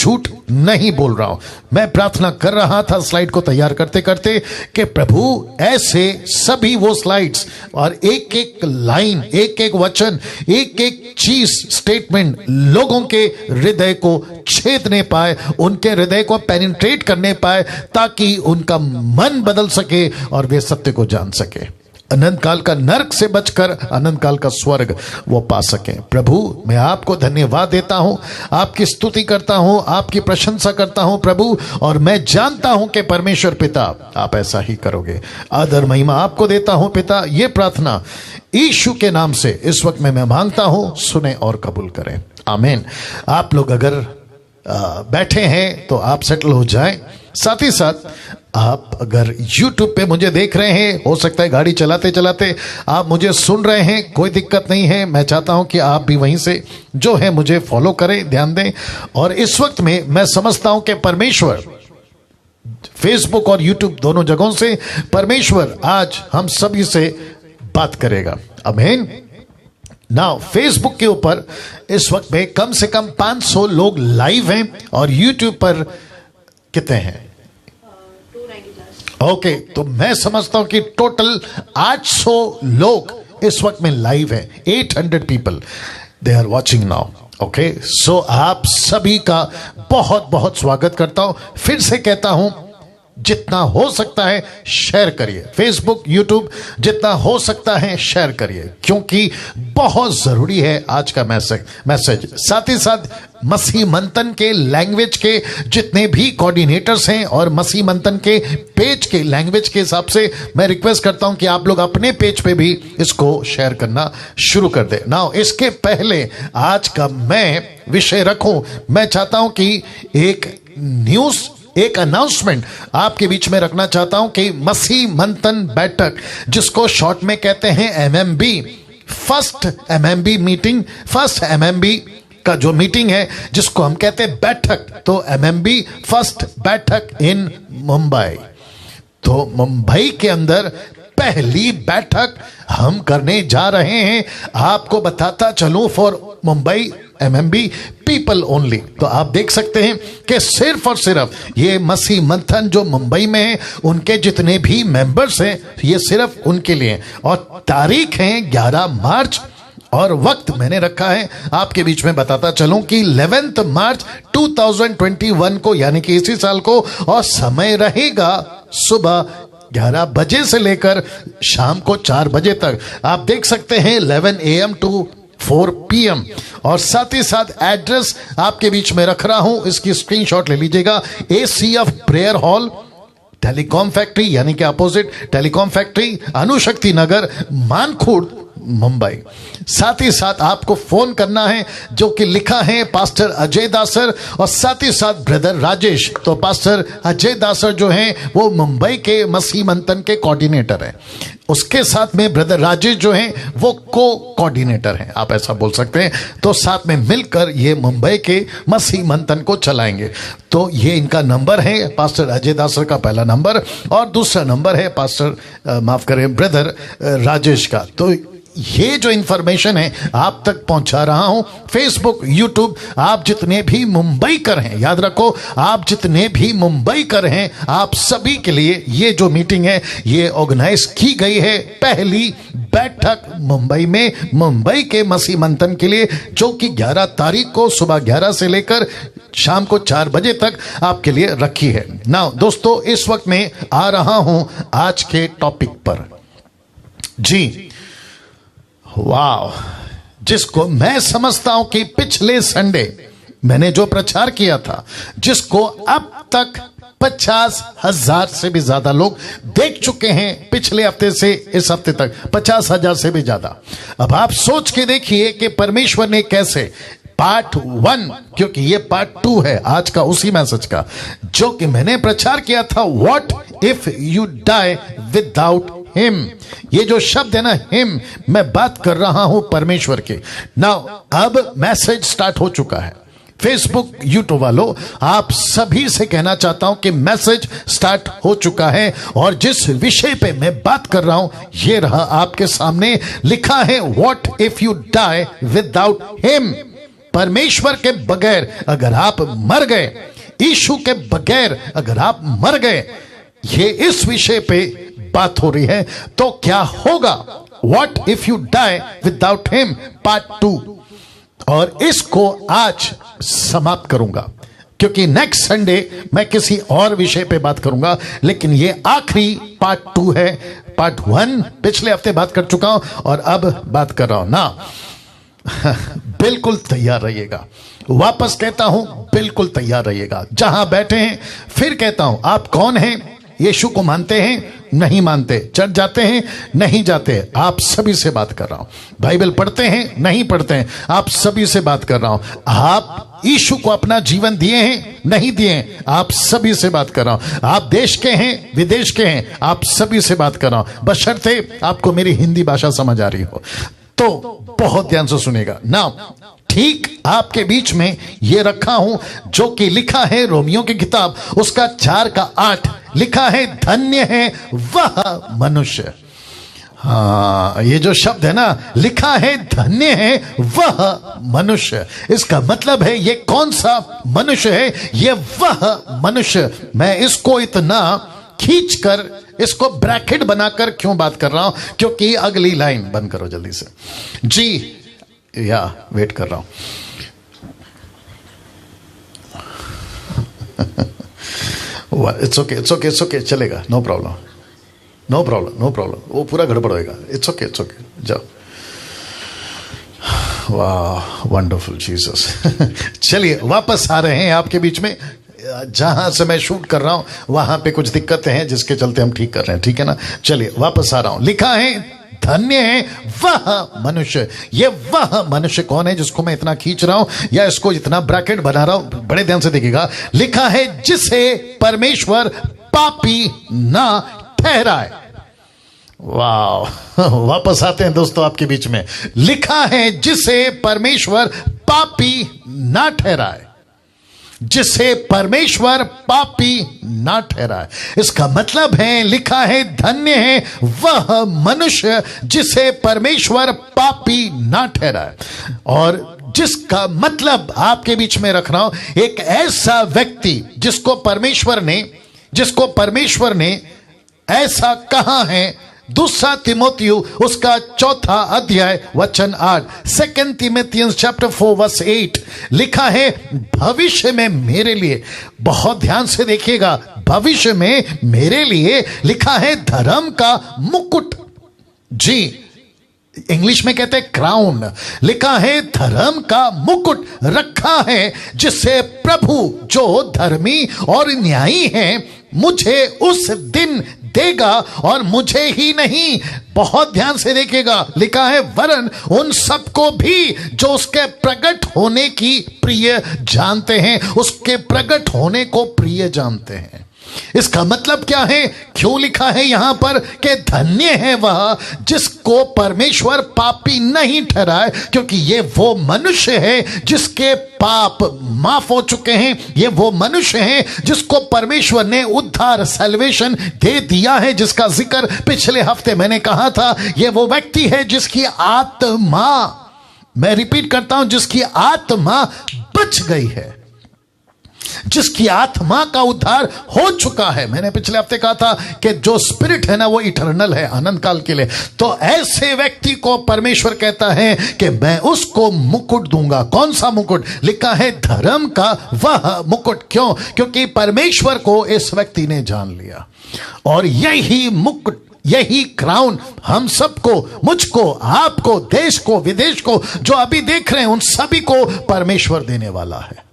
झूठ नहीं बोल रहा हूं। मैं प्रार्थना कर रहा था स्लाइड को तैयार करते करते कि प्रभु ऐसे सभी वो स्लाइड्स और एक एक लाइन, एक एक वचन, एक एक चीज, स्टेटमेंट लोगों के हृदय को छेदने पाए, उनके हृदय को पेनिट्रेट करने पाए, ताकि उनका मन बदल सके और वे सत्य को जान सके, अनंत काल का नरक से बचकर अनंत काल का स्वर्ग वो पा सके। प्रभु मैं आपको धन्यवाद देता हूं, आपकी स्तुति करता हूं, आपकी प्रशंसा करता हूं प्रभु, और मैं जानता हूं कि परमेश्वर पिता आप ऐसा ही करोगे। आदर महिमा आपको देता हूं पिता। ये प्रार्थना यीशु के नाम से इस वक्त में मैं मांगता हूं, सुने और कबूल करें, आमीन। आप लोग अगर बैठे हैं तो आप सेटल हो जाएं। साथ ही साथ आप अगर YouTube पे मुझे देख रहे हैं, हो सकता है गाड़ी चलाते चलाते आप मुझे सुन रहे हैं, कोई दिक्कत नहीं है। मैं चाहता हूं कि आप भी वहीं से जो है मुझे फॉलो करें, ध्यान दें। और इस वक्त में मैं समझता हूं कि परमेश्वर फेसबुक और YouTube दोनों जगहों से परमेश्वर आज हम सभी से बात करेगा, आमीन। नाउ फेसबुक के ऊपर इस वक्त में कम से कम 500 लोग लाइव हैं और YouTube पर कितने हैं? ओके, तो मैं समझता हूं कि टोटल 800 लोग इस वक्त में लाइव हैं। 800 people they are watching now. Okay, so आप सभी का बहुत बहुत स्वागत करता हूं। फिर से कहता हूं, जितना हो सकता है शेयर करिए, फेसबुक यूट्यूब जितना हो सकता है शेयर करिए, क्योंकि बहुत जरूरी है आज का मैसेज। साथ ही साथ मसीह मंथन के लैंग्वेज के जितने भी कोऑर्डिनेटर्स हैं और मसीह मंथन के पेज के लैंग्वेज के हिसाब से मैं रिक्वेस्ट करता हूं कि आप लोग अपने पेज पे भी इसको शेयर करना शुरू कर दें। नाउ इसके पहले आज का मैं विषय रखूं, मैं चाहता हूं कि एक अनाउंसमेंट आपके बीच में रखना चाहता हूं कि मसीह मंथन बैठक, जिसको शॉर्ट में कहते हैं MMB, first MMB meeting, first MMB का जो मीटिंग है जिसको हम कहते हैं बैठक, तो MMB फर्स्ट बैठक इन मुंबई। तो मुंबई के अंदर पहली बैठक हम करने जा रहे हैं। आपको बताता चलूं, for Mumbai MMB people only. तो आप देख सकते हैं कि सिर्फ और सिर्फ ये मसीह मंथन जो मुंबई में है, उनके जितने भी मेंबर्स हैं, ये सिर्फ उनके लिए। और तारीख है 11 मार्च और वक्त मैंने रखा है आपके बीच में बताता चलूं कि 11 मार्च 2021 को, यानी कि इसी साल को, और समय रहेगा सुबह 11 बजे से लेकर शाम को 4 बजे तक। आप देख सकते हैं 11 AM टू 4 PM। और साथ ही साथ एड्रेस आपके बीच में रख रहा हूं, इसकी स्क्रीनशॉट ले लीजिएगा। ACF prayer hall, telecom factory, यानी कि अपोजिट टेलीकॉम फैक्ट्री, अणुशक्ति नगर, मानखुर्द, मुंबई। साथ ही साथ आपको फोन करना है, जो कि लिखा है पास्टर अजय दासर, और साथ ही साथ ब्रदर राजेश। तो पास्टर अजय दासर जो हैं वो मुंबई के मसीह मंथन के कोऑर्डिनेटर हैं, उसके साथ में ब्रदर राजेश जो हैं वो कोऑर्डिनेटर हैं, आप ऐसा बोल सकते हैं। तो साथ में मिलकर ये मुंबई के मसीह मंथन को चलाएंगे। तो ये इनका नंबर है, पास्टर अजय दासर का पहला नंबर, और दूसरा नंबर है पास्टर माफ करें ब्रदर राजेश का। तो ये जो इंफॉर्मेशन है आप तक पहुंचा रहा हूं। फेसबुक, यूट्यूब, आप जितने भी मुंबई कर हैं, याद रखो, आप जितने भी मुंबई कर हैं, आप सभी के लिए ये जो मीटिंग है ये ऑर्गेनाइज की गई है। पहली बैठक मुंबई में, मुंबई के मसीह मंथन के लिए, जो कि 11 तारीख को सुबह 11 से लेकर शाम को 4 बजे तक आपके लिए रखी है। नाउ दोस्तों, इस वक्त में आ रहा हूं आज के टॉपिक पर। जी वाह, जिसको मैं समझता हूं कि पिछले संडे मैंने जो प्रचार किया था, जिसको अब तक 50,000 से भी ज्यादा लोग देख चुके हैं, पिछले हफ्ते से इस हफ्ते तक 50,000 से भी ज्यादा। अब आप सोच के देखिए कि परमेश्वर ने कैसे पार्ट 1, क्योंकि ये पार्ट 2 है आज का उसी मैसेज का, जो कि मैंने प्रचार किया था, what if you die without him. ये जो शब्द है ना, हिम, मैं बात कर रहा हूं परमेश्वर के। नाउ अब मैसेज स्टार्ट हो चुका है। फेसबुक, यूट्यूब वालों, आप सभी से कहना चाहता हूं कि मैसेज स्टार्ट हो चुका है, और जिस विषय पे मैं बात कर रहा हूं ये रहा आपके सामने लिखा है, what if you die without him. परमेश्वर के बगैर अगर आप मर गए, यीशु के बगैर अगर आप मर गए, ये इस विषय पे बात हो रही है, तो क्या होगा? What if you die without him? Part 2। और इसको आज समाप्त करूंगा, क्योंकि नेक्स्ट संडे मैं किसी और विषय पे बात करूंगा, लेकिन ये आखिरी पार्ट 2 है। पार्ट 1 पिछले हफ्ते बात कर चुका हूं और अब बात कर रहा हूं ना। बिल्कुल तैयार रहिएगा, वापस कहता हूं, बिल्कुल तैयार रहिएगा। जहां बैठे हैं, फिर कहता हूं, आप कौन हैं? यीशु को मानते हैं? नहीं मानते? चर्च जाते हैं? नहीं जाते? आप सभी से बात कर रहा हूं। बाइबल पढ़ते हैं? नहीं पढ़ते हैं? आप सभी से बात कर रहा हूं। आप यीशु को अपना जीवन दिए हैं? नहीं दिए हैं? आप सभी से बात कर रहा हूं। आप देश के हैं, विदेश के हैं? आप सभी से बात कर रहा हूं, बशर्ते आपको मेरी हिंदी भाषा समझ आ रही हो। तो बहुत ध्यान से सुनेगा ना। ठीक आपके बीच में ये रखा हूं जो कि लिखा है रोमियो की किताब उसका 4:8 लिखा है, धन्य है वह मनुष्य। हाँ, ये जो शब्द है ना, लिखा है धन्य है वह मनुष्य। इसका मतलब है ये कौन सा मनुष्य है? ये वह मनुष्य। मैं इसको इतना खींचकर, इसको ब्रैकेट बनाकर क्यों बात कर रहा हूं? क्योंकि अगली लाइन बंद करो जल्दी से जी, या वेट कर रहा हूं। It's okay, it's okay, it's okay, चलेगा, no problem, no problem, no problem. वो पूरा गड़बड़ होएगा। इट्स ओके, इट्स ओके, जाओ। वाह, वंडरफुल जीसस। चलिए वापस आ रहे हैं आपके बीच में। जहां से मैं शूट कर रहा हूं वहां पे कुछ दिक्कतें हैं जिसके चलते हम ठीक कर रहे हैं, ठीक है ना। चलिए वापस आ रहा हूं। लिखा है धन्य है वह मनुष्य। ये वह मनुष्य कौन है जिसको मैं इतना खींच रहा हूं या इसको इतना ब्रैकेट बना रहा हूं? बड़े ध्यान से देखिएगा। लिखा है जिसे परमेश्वर पापी ना ठहराए। वाह, वापस आते हैं दोस्तों आपके बीच में। लिखा है जिसे परमेश्वर पापी ना ठहराए, जिसे परमेश्वर पापी ना ठहराए। इसका मतलब है, लिखा है धन्य है वह मनुष्य जिसे परमेश्वर पापी ना ठहराए। और जिसका मतलब आपके बीच में रख रहा हूं, एक ऐसा व्यक्ति जिसको परमेश्वर ने ऐसा कहा है। दूसरा तिमोथियु उसका 4 अध्याय वचन 8, 2 Timothy chapter 4 verse 8 लिखा है, भविष्य में मेरे लिए, बहुत ध्यान से देखिएगा, भविष्य में मेरे लिए लिखा है धर्म का मुकुट। जी, इंग्लिश में कहते हैं क्राउन। लिखा है धर्म का मुकुट रखा है, जिससे प्रभु जो धर्मी और न्यायी है मुझे उस दिन देगा, और मुझे ही नहीं, बहुत ध्यान से देखिएगा, लिखा है वरन उन सबको भी जो उसके प्रकट होने की प्रिय जानते हैं, उसके प्रकट होने को प्रिय जानते हैं। इसका मतलब क्या है? क्यों लिखा है यहां पर कि धन्य है वह जिसको परमेश्वर पापी नहीं ठहराए? क्योंकि ये वो मनुष्य है जिसके पाप माफ हो चुके हैं। ये वो मनुष्य है जिसको परमेश्वर ने उद्धार, सैल्वेशन दे दिया है, जिसका जिक्र पिछले हफ्ते मैंने कहा था। ये वो व्यक्ति है जिसकी आत्मा, मैं रिपीट करता हूं, जिसकी आत्मा बच गई है, जिसकी आत्मा का उद्धार हो चुका है। मैंने पिछले हफ्ते कहा था कि जो स्पिरिट है ना, वो इटर्नल है, अनंत काल के लिए। तो ऐसे व्यक्ति को परमेश्वर कहता है कि मैं उसको मुकुट दूंगा। कौन सा मुकुट? लिखा है धर्म का वह मुकुट। क्यों? क्योंकि परमेश्वर को इस व्यक्ति ने जान लिया, और यही मुकुट, यही क्राउन हम सबको, मुझको, आपको, देश को, विदेश को, जो अभी देख रहे हैं, उन सभी को परमेश्वर देने वाला है।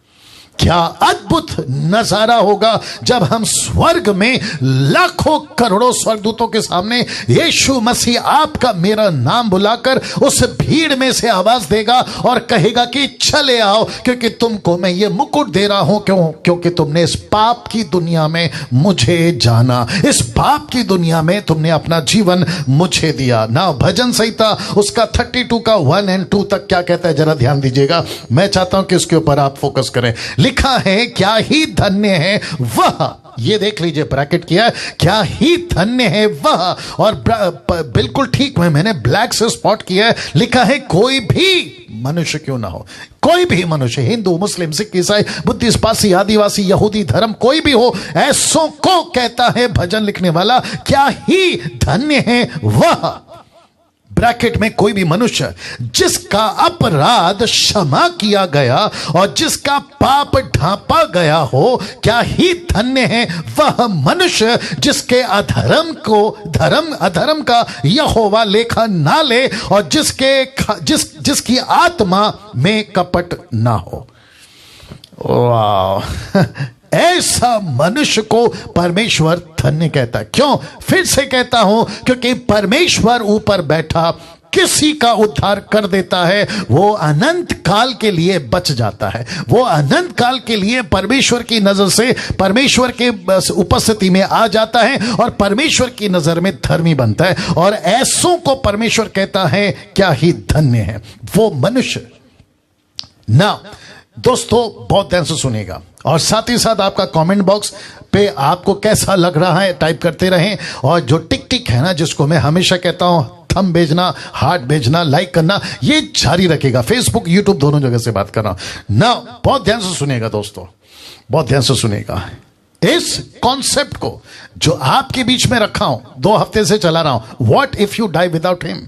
क्या अद्भुत नजारा होगा जब हम स्वर्ग में लाखों करोड़ों स्वर्गदूतों के सामने यीशु मसीह आपका मेरा नाम बुलाकर उस भीड़ में से आवाज देगा और कहेगा कि चले आओ, क्योंकि तुमको मैं ये मुकुट दे रहा हूं। क्यों? क्योंकि तुमने इस पाप की दुनिया में मुझे जाना, इस पाप की दुनिया में तुमने अपना जीवन मुझे दिया ना। भजन संहिता उसका 32 का 1 और 2 तक क्या कहता है, जरा ध्यान दीजिएगा। मैं चाहता हूं कि इसके ऊपर आप फोकस करें। लिखा है क्या ही धन्य है वह ये देख लीजिए ब्रैकेट किया है, क्या ही धन्य है वह। और बिल्कुल ठीक में मैंने ब्लैक से स्पॉट किया है, लिखा है कोई भी मनुष्य क्यों ना हो, कोई भी मनुष्य, हिंदू, मुस्लिम, सिख, ईसाई, बुद्धिस्ट, पारसी, आदिवासी, यहूदी धर्म, कोई भी हो, ऐसों को कहता है भजन लिखने वाला, क्या ही धन्य है वह, ब्रैकेट में कोई भी मनुष्य जिसका अपराध क्षमा किया गया और जिसका पाप ढांपा गया हो। क्या ही धन्य है वह मनुष्य जिसके अधर्म का यहोवा लेखा ना ले और जिसकी आत्मा में कपट ना हो। वाह, ऐसा मनुष्य को परमेश्वर धन्य कहता है। क्यों? फिर से कहता हूं, क्योंकि परमेश्वर ऊपर बैठा किसी का उद्धार कर देता है, वो अनंत काल के लिए बच जाता है, वो अनंत काल के लिए परमेश्वर की नजर से परमेश्वर के उपस्थिति में आ जाता है और परमेश्वर की नजर में धर्मी बनता है। और ऐसों को परमेश्वर कहता है क्या ही धन्य है वो मनुष्य। ना दोस्तों, बहुत ध्यान से सुनेगा और साथ ही साथ आपका कमेंट बॉक्स पे आपको कैसा लग रहा है टाइप करते रहें। और जो टिक टिक है ना, जिसको मैं हमेशा कहता हूं थंब भेजना, हार्ट भेजना, लाइक करना, ये जारी रखेगा। फेसबुक, यूट्यूब दोनों जगह से बात कर रहा हूं ना। बहुत ध्यान से सुनेगा दोस्तों, बहुत ध्यान से सुनेगा। इस कॉन्सेप्ट को जो आपके बीच में रखा हूं, 2 हफ्ते से चला रहा हूं, what if you die without him.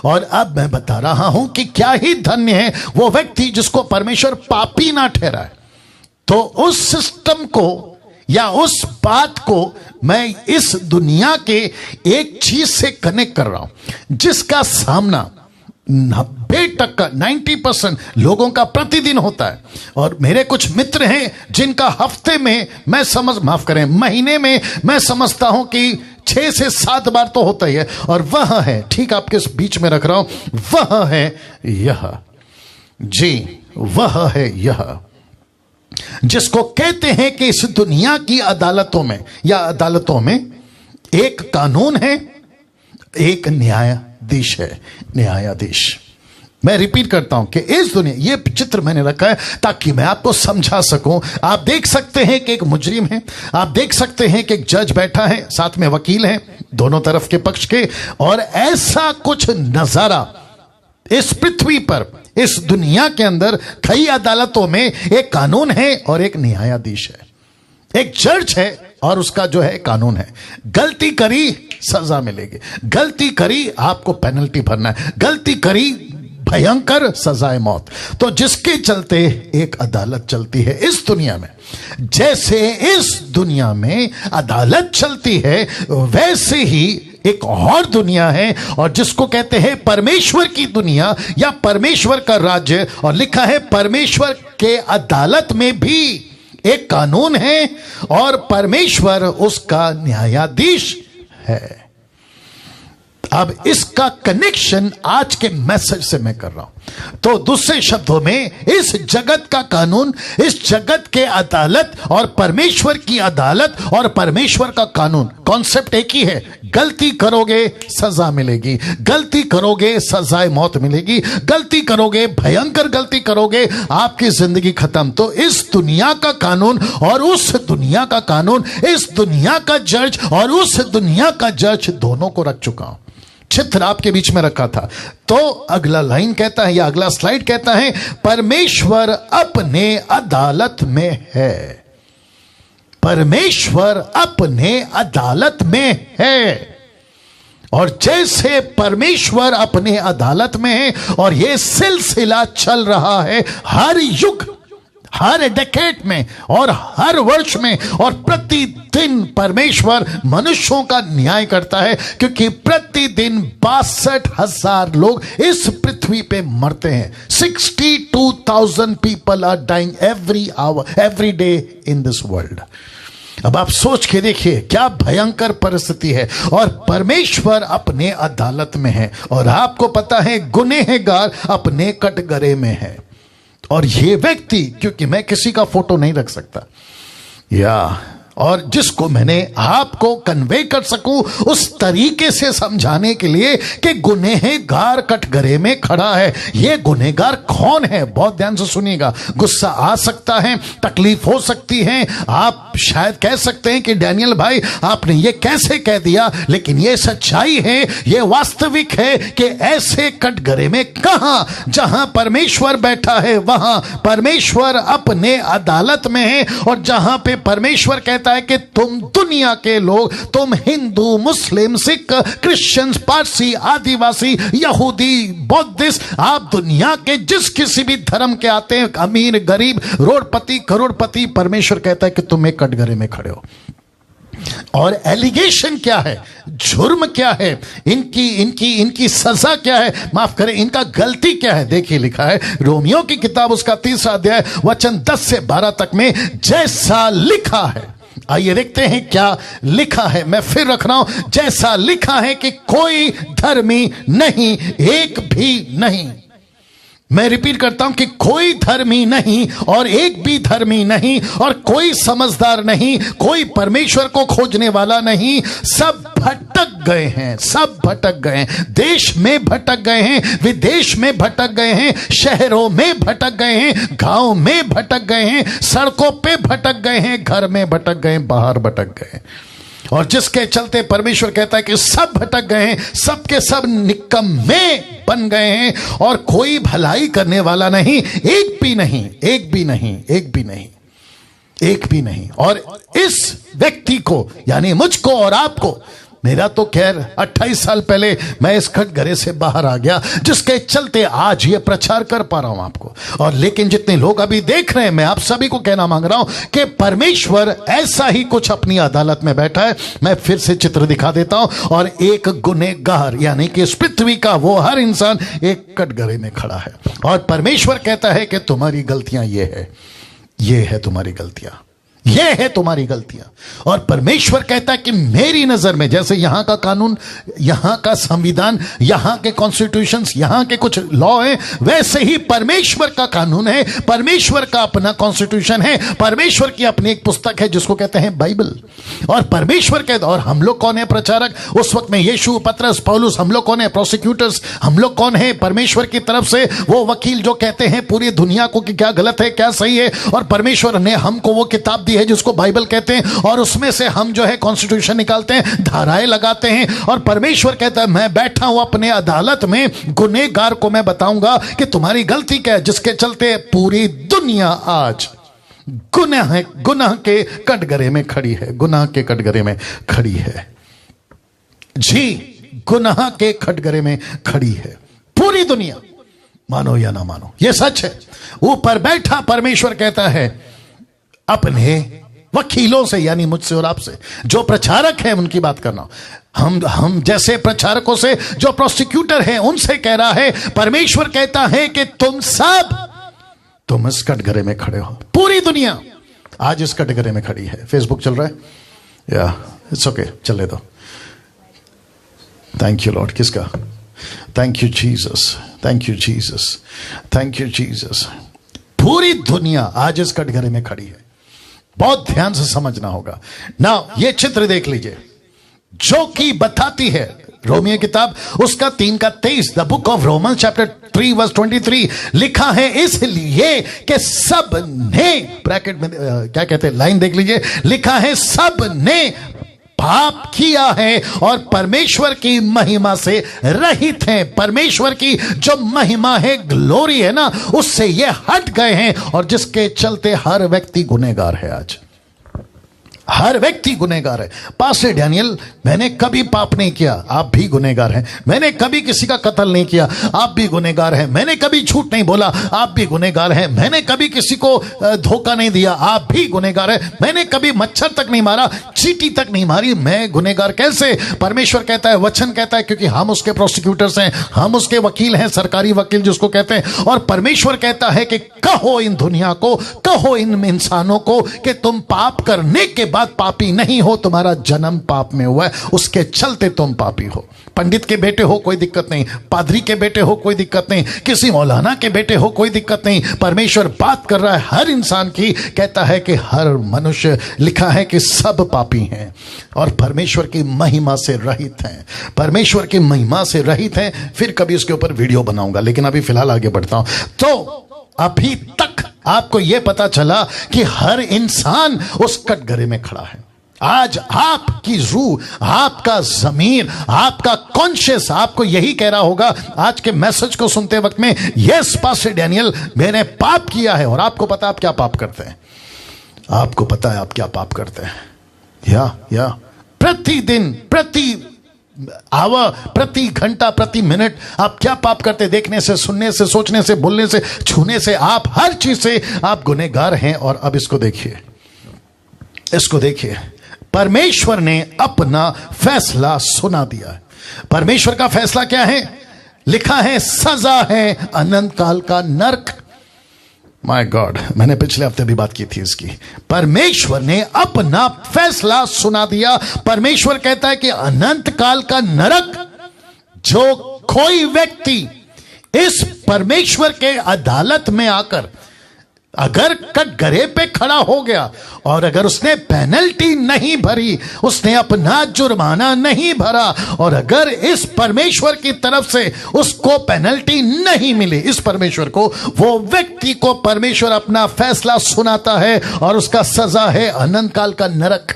और अब मैं बता रहा हूं कि क्या ही धन्य है वो व्यक्ति जिसको परमेश्वर पापी ना ठहराए। तो उस सिस्टम को या उस बात को मैं इस दुनिया के एक चीज से कनेक्ट कर रहा हूं जिसका सामना 90% लोगों का प्रतिदिन होता है। और मेरे कुछ मित्र हैं जिनका हफ्ते में महीने में मैं समझता हूं कि 6 से 7 बार तो होता ही है। और वह है, ठीक आपके बीच में रख रहा हूं, वह है यह, जी वह है यह, जिसको कहते हैं कि इस दुनिया की अदालतों में एक कानून है, एक न्यायाधीश है, न्यायाधीश। मैं रिपीट करता हूं कि इस दुनिया, ये चित्र मैंने रखा है ताकि मैं आपको समझा सकूं। आप देख सकते हैं कि एक मुजरिम है, आप देख सकते हैं कि एक जज बैठा है, साथ में वकील हैं दोनों तरफ के पक्ष के। और ऐसा कुछ नजारा इस पृथ्वी पर, इस दुनिया के अंदर कई अदालतों में एक कानून है और एक न्यायाधीश है, एक जज है और उसका जो है कानून है। गलती करी सजा मिलेगी, गलती करी आपको पेनल्टी भरना है, गलती करी भयंकर सजाए मौत। तो जिसके चलते एक अदालत चलती है इस दुनिया में। जैसे इस दुनिया में अदालत चलती है, वैसे ही एक और दुनिया है और जिसको कहते हैं परमेश्वर की दुनिया या परमेश्वर का राज्य। और लिखा है परमेश्वर के अदालत में भी एक कानून है और परमेश्वर उसका न्यायाधीश है। अब इसका कनेक्शन आज के मैसेज से मैं कर रहा हूं। तो दूसरे शब्दों में, इस जगत का कानून, इस जगत के अदालत और परमेश्वर की अदालत और परमेश्वर का कानून, कॉन्सेप्ट एक ही है। गलती करोगे सजा मिलेगी, गलती करोगे सजाए मौत मिलेगी, गलती करोगे, भयंकर गलती करोगे, आपकी जिंदगी खत्म। तो इस दुनिया का कानून और उस दुनिया का कानून, इस दुनिया का जज और उस दुनिया का जज, दोनों को रख चुका हूं, चित्र आपके बीच में रखा था। तो अगला लाइन कहता है या अगला स्लाइड कहता है, परमेश्वर अपने अदालत में है, परमेश्वर अपने अदालत में है। और जैसे परमेश्वर अपने अदालत में है और यह सिलसिला चल रहा है हर युग, हर डेकेड में और हर वर्ष में, और प्रतिदिन परमेश्वर मनुष्यों का न्याय करता है, क्योंकि प्रतिदिन 62,000 लोग इस पृथ्वी पे मरते हैं। 62,000 people are dying every hour, every day in this world. अब आप सोच के देखिए क्या भयंकर परिस्थिति है और परमेश्वर अपने अदालत में है। और आपको पता है गुनहगार अपने कटघरे में है। और ये व्यक्ति, क्योंकि मैं किसी का फोटो नहीं रख सकता, या और जिसको मैंने आपको कन्वे कर सकूं उस तरीके से समझाने के लिए कि गुनहगार कटघरे में खड़ा है। यह गुनहगार कौन है? बहुत ध्यान से सुनिएगा। गुस्सा आ सकता है, तकलीफ हो सकती है, आप शायद कह सकते हैं कि डैनियल भाई आपने ये कैसे कह दिया, लेकिन यह सच्चाई है, यह वास्तविक है कि ऐसे कटघरे में कहां जहां परमेश्वर बैठा है वहां परमेश्वर अपने अदालत में है। और जहां पे परमेश्वर कहता है कि तुम दुनिया के लोग, तुम हिंदू, मुस्लिम, सिख, क्रिश्चियन, पारसी, आदिवासी, यहूदी, बौद्धिस्ट, आप दुनिया के जिस किसी भी धर्म के आते हैं, अमीर, गरीब, रोडपति, करोड़पति, परमेश्वर कहता है कि तुम एक कटघरे में खड़े हो। और एलिगेशन क्या है, जुर्म क्या है, इनकी सजा क्या है, माफ करें, इनका गलती क्या है? देखिए लिखा है रोमियो की किताब उसका 3 अध्याय वचन 10 से 12 तक में, जैसा लिखा है। आइए देखते हैं क्या लिखा है। मैं फिर रख रहा हूं, जैसा लिखा है कि कोई धर्मी नहीं, एक भी नहीं। मैं रिपीट करता हूं कि कोई धर्मी नहीं और एक भी धर्मी नहीं, और कोई समझदार नहीं, कोई परमेश्वर को खोजने वाला नहीं। सब भटक गए हैं, सब भटक गए हैं। देश में भटक गए हैं, विदेश में भटक गए हैं, शहरों में भटक गए हैं, गांव में भटक गए हैं, सड़कों पे भटक गए हैं, घर में भटक गए हैं, बाहर भटक गए हैं। और जिसके चलते परमेश्वर कहता है कि सब भटक गए हैं, सब के सब निकम्मे बन गए हैं, और कोई भलाई करने वाला नहीं, एक भी नहीं, एक भी नहीं, एक भी नहीं, एक भी नहीं। और इस व्यक्ति को, यानी मुझको और आपको, मेरा तो खैर 28 साल पहले मैं इस कटघरे से बाहर आ गया, जिसके चलते आज ये प्रचार कर पा रहा हूं आपको। और लेकिन जितने लोग अभी देख रहे हैं, मैं आप सभी को कहना मांग रहा हूं कि परमेश्वर ऐसा ही कुछ अपनी अदालत में बैठा है। मैं फिर से चित्र दिखा देता हूं। और एक गुनहगार, यानी कि इस पृथ्वी का वो हर इंसान एक कटघरे में खड़ा है, और परमेश्वर कहता है कि तुम्हारी गलतियां ये है तुम्हारी गलतियां, ये है तुम्हारी गलतियां। और परमेश्वर कहता है कि मेरी नजर में, जैसे यहां का कानून, यहां का संविधान, यहां के कॉन्स्टिट्यूशंस, यहां के कुछ लॉ हैं, वैसे ही परमेश्वर का कानून है, परमेश्वर का अपना कॉन्स्टिट्यूशन है, परमेश्वर की अपनी एक पुस्तक है जिसको कहते हैं बाइबल। और परमेश्वर कहता, और हम लोग कौन है? प्रचारक। उस वक्त में यीशु, पतरस, पौलुस, हम लोग कौन है? प्रोसिक्यूटर्स। हम लोग कौन है? परमेश्वर की तरफ से वो वकील जो कहते हैं पूरी दुनिया को कि क्या गलत है, क्या सही है। और परमेश्वर ने हमको वो किताब है जिसको बाइबल कहते हैं, और उसमें से हम जो है कॉन्स्टिट्यूशन निकालते हैं, धाराएं लगाते हैं। और परमेश्वर कहता है मैं बैठा हूं अपने अदालत में, गुनहगार को मैं बताऊंगा कि तुम्हारी गलती क्या है, जिसके चलते पूरी दुनिया आज गुनाह के कटघरे में खड़ी है, गुनाह के कटघरे में खड़ी है। जी, गुनाह के कटघरे में खड़ी है पूरी दुनिया, मानो या ना मानो, यह सच है। ऊपर बैठा परमेश्वर कहता है अपने वकीलों से, यानी मुझसे और आपसे, जो प्रचारक हैं उनकी बात करना, हम जैसे प्रचारकों से, जो प्रोसिक्यूटर हैं उनसे कह रहा है। परमेश्वर कहता है कि तुम इस कटघरे में खड़े हो। पूरी दुनिया आज इस कटघरे में खड़ी है। फेसबुक चल रहा है या इट्स ओके, चले दो। Thank you lord. किसका? Thank you Jesus, thank you Jesus, thank you Jesus. पूरी दुनिया आज इस कटघरे में खड़ी है। बहुत ध्यान से समझना होगा ना। ये चित्र देख लीजिए जो कि बताती है रोमियो किताब उसका 3:23, the book of Roman chapter 3 verse 23 लिखा है, इसलिए कि सब ने, ब्रैकेट में क्या कहते हैं, लाइन देख लीजिए, लिखा है सब ने पाप किया है और परमेश्वर की महिमा से रहित हैं। परमेश्वर की जो महिमा है, ग्लोरी है ना, उससे ये हट गए हैं, और जिसके चलते हर व्यक्ति गुनहगार है। आज हर व्यक्ति गुनहगार है। पास्टर डैनियल, मैंने कभी पाप नहीं किया, आप भी गुनहगार हैं। मैंने कभी किसी का कत्ल नहीं किया, आप भी गुनहगार हैं। मैंने कभी झूठ नहीं बोला, आप भी गुनहगार हैं। मैंने कभी किसी को धोखा नहीं दिया, आप भी गुनहगार हैं। मैंने कभी मच्छर तक नहीं मारा, चीटी तक नहीं मारी, मैं गुनहगार कैसे? परमेश्वर कहता है, वचन कहता है, क्योंकि हम उसके प्रोसिक्यूटर्स हैं, हम उसके वकील हैं, सरकारी वकील जिसको कहते हैं। और परमेश्वर कहता है कि कहो इन दुनिया को, कहो इन इंसानों को कि तुम पाप करने के बाद पापी नहीं हो, तुम्हारा जन्म पाप में हुआ है, उसके चलते तुम पापी हो। पंडित के बेटे हो कोई दिक्कत नहीं, पादरी के बेटे हो कोई दिक्कत नहीं, किसी मौलाना के बेटे हो कोई दिक्कत नहीं। परमेश्वर बात कर रहा है हर इंसान की, कहता है कि हर मनुष्य, लिखा है कि सब पापी हैं और परमेश्वर की महिमा से रहित हैं, परमेश्वर की महिमा से रहित हैं। फिर कभी इसके ऊपर वीडियो बनाऊंगा, लेकिन अभी फिलहाल आगे बढ़ता हूं। तो अभी तक आपको यह पता चला कि हर इंसान उस कटघरे में खड़ा है। आज आपकी रूह, आपका ज़मीर, आपका कॉन्शियस आपको यही कह रहा होगा आज के मैसेज को सुनते वक्त में, यस पास्टर डैनियल, मैंने पाप किया है। और आपको पता है आप क्या पाप करते हैं, आपको पता है आप क्या पाप करते हैं। या प्रतिदिन, प्रति आवर, प्रति घंटा, प्रति मिनट आप क्या पाप करते? देखने से, सुनने से, सोचने से, बोलने से, छूने से, आप हर चीज से आप गुनहगार हैं। और अब इसको देखिए, इसको देखिए, परमेश्वर ने अपना फैसला सुना दिया है। परमेश्वर का फैसला क्या है? लिखा है सजा है अनंत काल का नरक। माय गॉड, मैंने पिछले हफ्ते भी बात की थी इसकी। परमेश्वर ने अपना फैसला सुना दिया। परमेश्वर कहता है कि अनंत काल का नरक, जो कोई व्यक्ति इस परमेश्वर के अदालत में आकर अगर कटघरे पे खड़ा हो गया और अगर उसने पेनल्टी नहीं भरी, उसने अपना जुर्माना नहीं भरा, और अगर इस परमेश्वर की तरफ से उसको पेनल्टी नहीं मिली, इस परमेश्वर को, वो व्यक्ति को परमेश्वर अपना फैसला सुनाता है और उसका सजा है अनंत काल का नरक।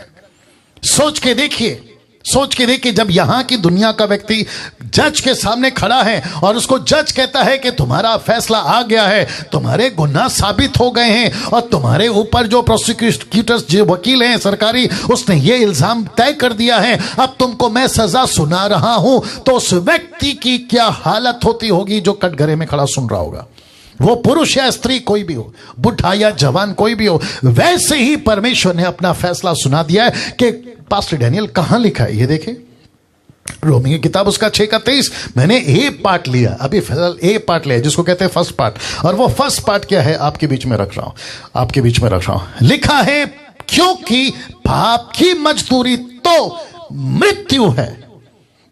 सोच के देखिए, सोच के देखिए, जब यहां की दुनिया का व्यक्ति जज के सामने खड़ा है और उसको जज कहता है कि तुम्हारा फैसला आ गया है, तुम्हारे गुनाह साबित हो गए हैं और तुम्हारे ऊपर जो प्रोसिक्यूटर्स, जो वकील हैं सरकारी, उसने ये इल्जाम तय कर दिया है, अब तुमको मैं सजा सुना रहा हूं, तो उस व्यक्ति की क्या हालत होती होगी जो कटघरे में खड़ा सुन रहा होगा? वो पुरुष या स्त्री कोई भी हो, बुढ़ा या जवान कोई भी हो। वैसे ही परमेश्वर ने अपना फैसला सुना दिया है कि पास्टर डैनियल कहां लिखा है, ये देखे, रोमी की किताब उसका 6:23। मैंने ए पार्ट लिया, अभी फिलहाल ए पार्ट लिया जिसको कहते हैं फर्स्ट पार्ट। और वो फर्स्ट पार्ट क्या है आपके बीच में रख रहा हूं, आपके बीच में रख रहा हूं। लिखा है क्योंकि पाप की मजदूरी तो मृत्यु है।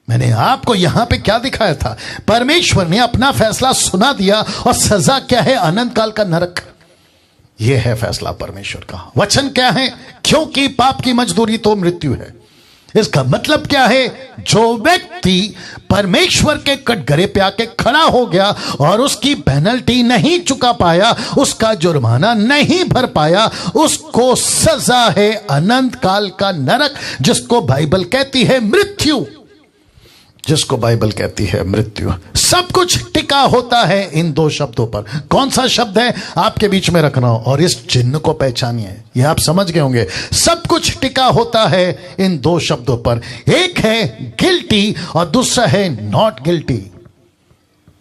मैंने आपको यहां पे क्या दिखाया था? परमेश्वर ने अपना फैसला सुना दिया और सजा क्या है? अनंत काल का नरक। यह है फैसला परमेश्वर का। वचन क्या है? क्योंकि पाप की मजदूरी तो मृत्यु है। इसका मतलब क्या है? जो व्यक्ति परमेश्वर के कटघरे पे आके खड़ा हो गया और उसकी पेनल्टी नहीं चुका पाया, उसका जुर्माना नहीं भर पाया, उसको सजा है अनंत काल का नरक, जिसको बाइबल कहती है मृत्यु, जिसको बाइबल कहती है मृत्यु। सब कुछ टिका होता है इन दो शब्दों पर। कौन सा शब्द है आपके बीच में रखना हो, और इस चिन्ह को पहचानिए, ये आप समझ गए होंगे। सब कुछ टिका होता है इन दो शब्दों पर। एक है गिल्टी और दूसरा है नॉट गिल्टी।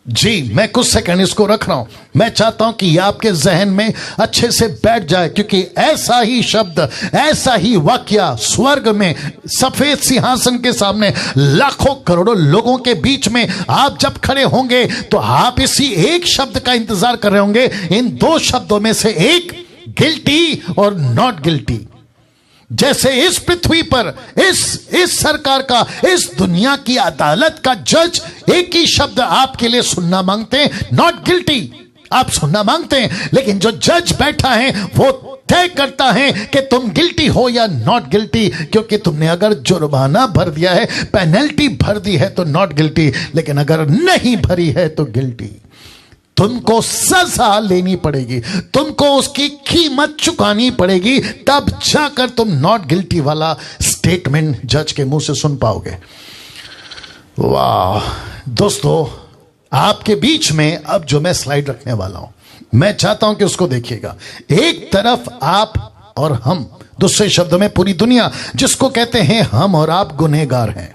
जी, मैं कुछ सेकंड इसको रख रहा हूं। मैं चाहता हूं कि यह आपके जहन में अच्छे से बैठ जाए, क्योंकि ऐसा ही शब्द, ऐसा ही वाक्या स्वर्ग में सफेद सिंहासन के सामने लाखों करोड़ों लोगों के बीच में आप जब खड़े होंगे तो आप इसी एक शब्द का इंतजार कर रहे होंगे। इन दो शब्दों में से एक गिल्टी और नॉट गिल्टी। जैसे इस पृथ्वी पर इस सरकार का, इस दुनिया की अदालत का जज एक ही शब्द आपके लिए सुनना मांगते हैं, नॉट गिल्टी। आप सुनना मांगते हैं, लेकिन जो जज बैठा है वो तय करता है कि तुम गिल्टी हो या नॉट गिल्टी। क्योंकि तुमने अगर जुर्माना भर दिया है, पेनल्टी भर दी है तो नॉट गिल्टी, लेकिन अगर नहीं भरी है तो गिल्टी। तुमको सजा लेनी पड़ेगी, तुमको उसकी कीमत चुकानी पड़ेगी, तब जाकर तुम नॉट गिल्टी वाला स्टेटमेंट जज के मुंह से सुन पाओगे। वाह दोस्तों, आपके बीच में अब जो मैं स्लाइड रखने वाला हूं, मैं चाहता हूं कि उसको देखिएगा। एक तरफ आप और हम, दूसरे शब्दों में पूरी दुनिया, जिसको कहते हैं हम और आप गुनहगार हैं।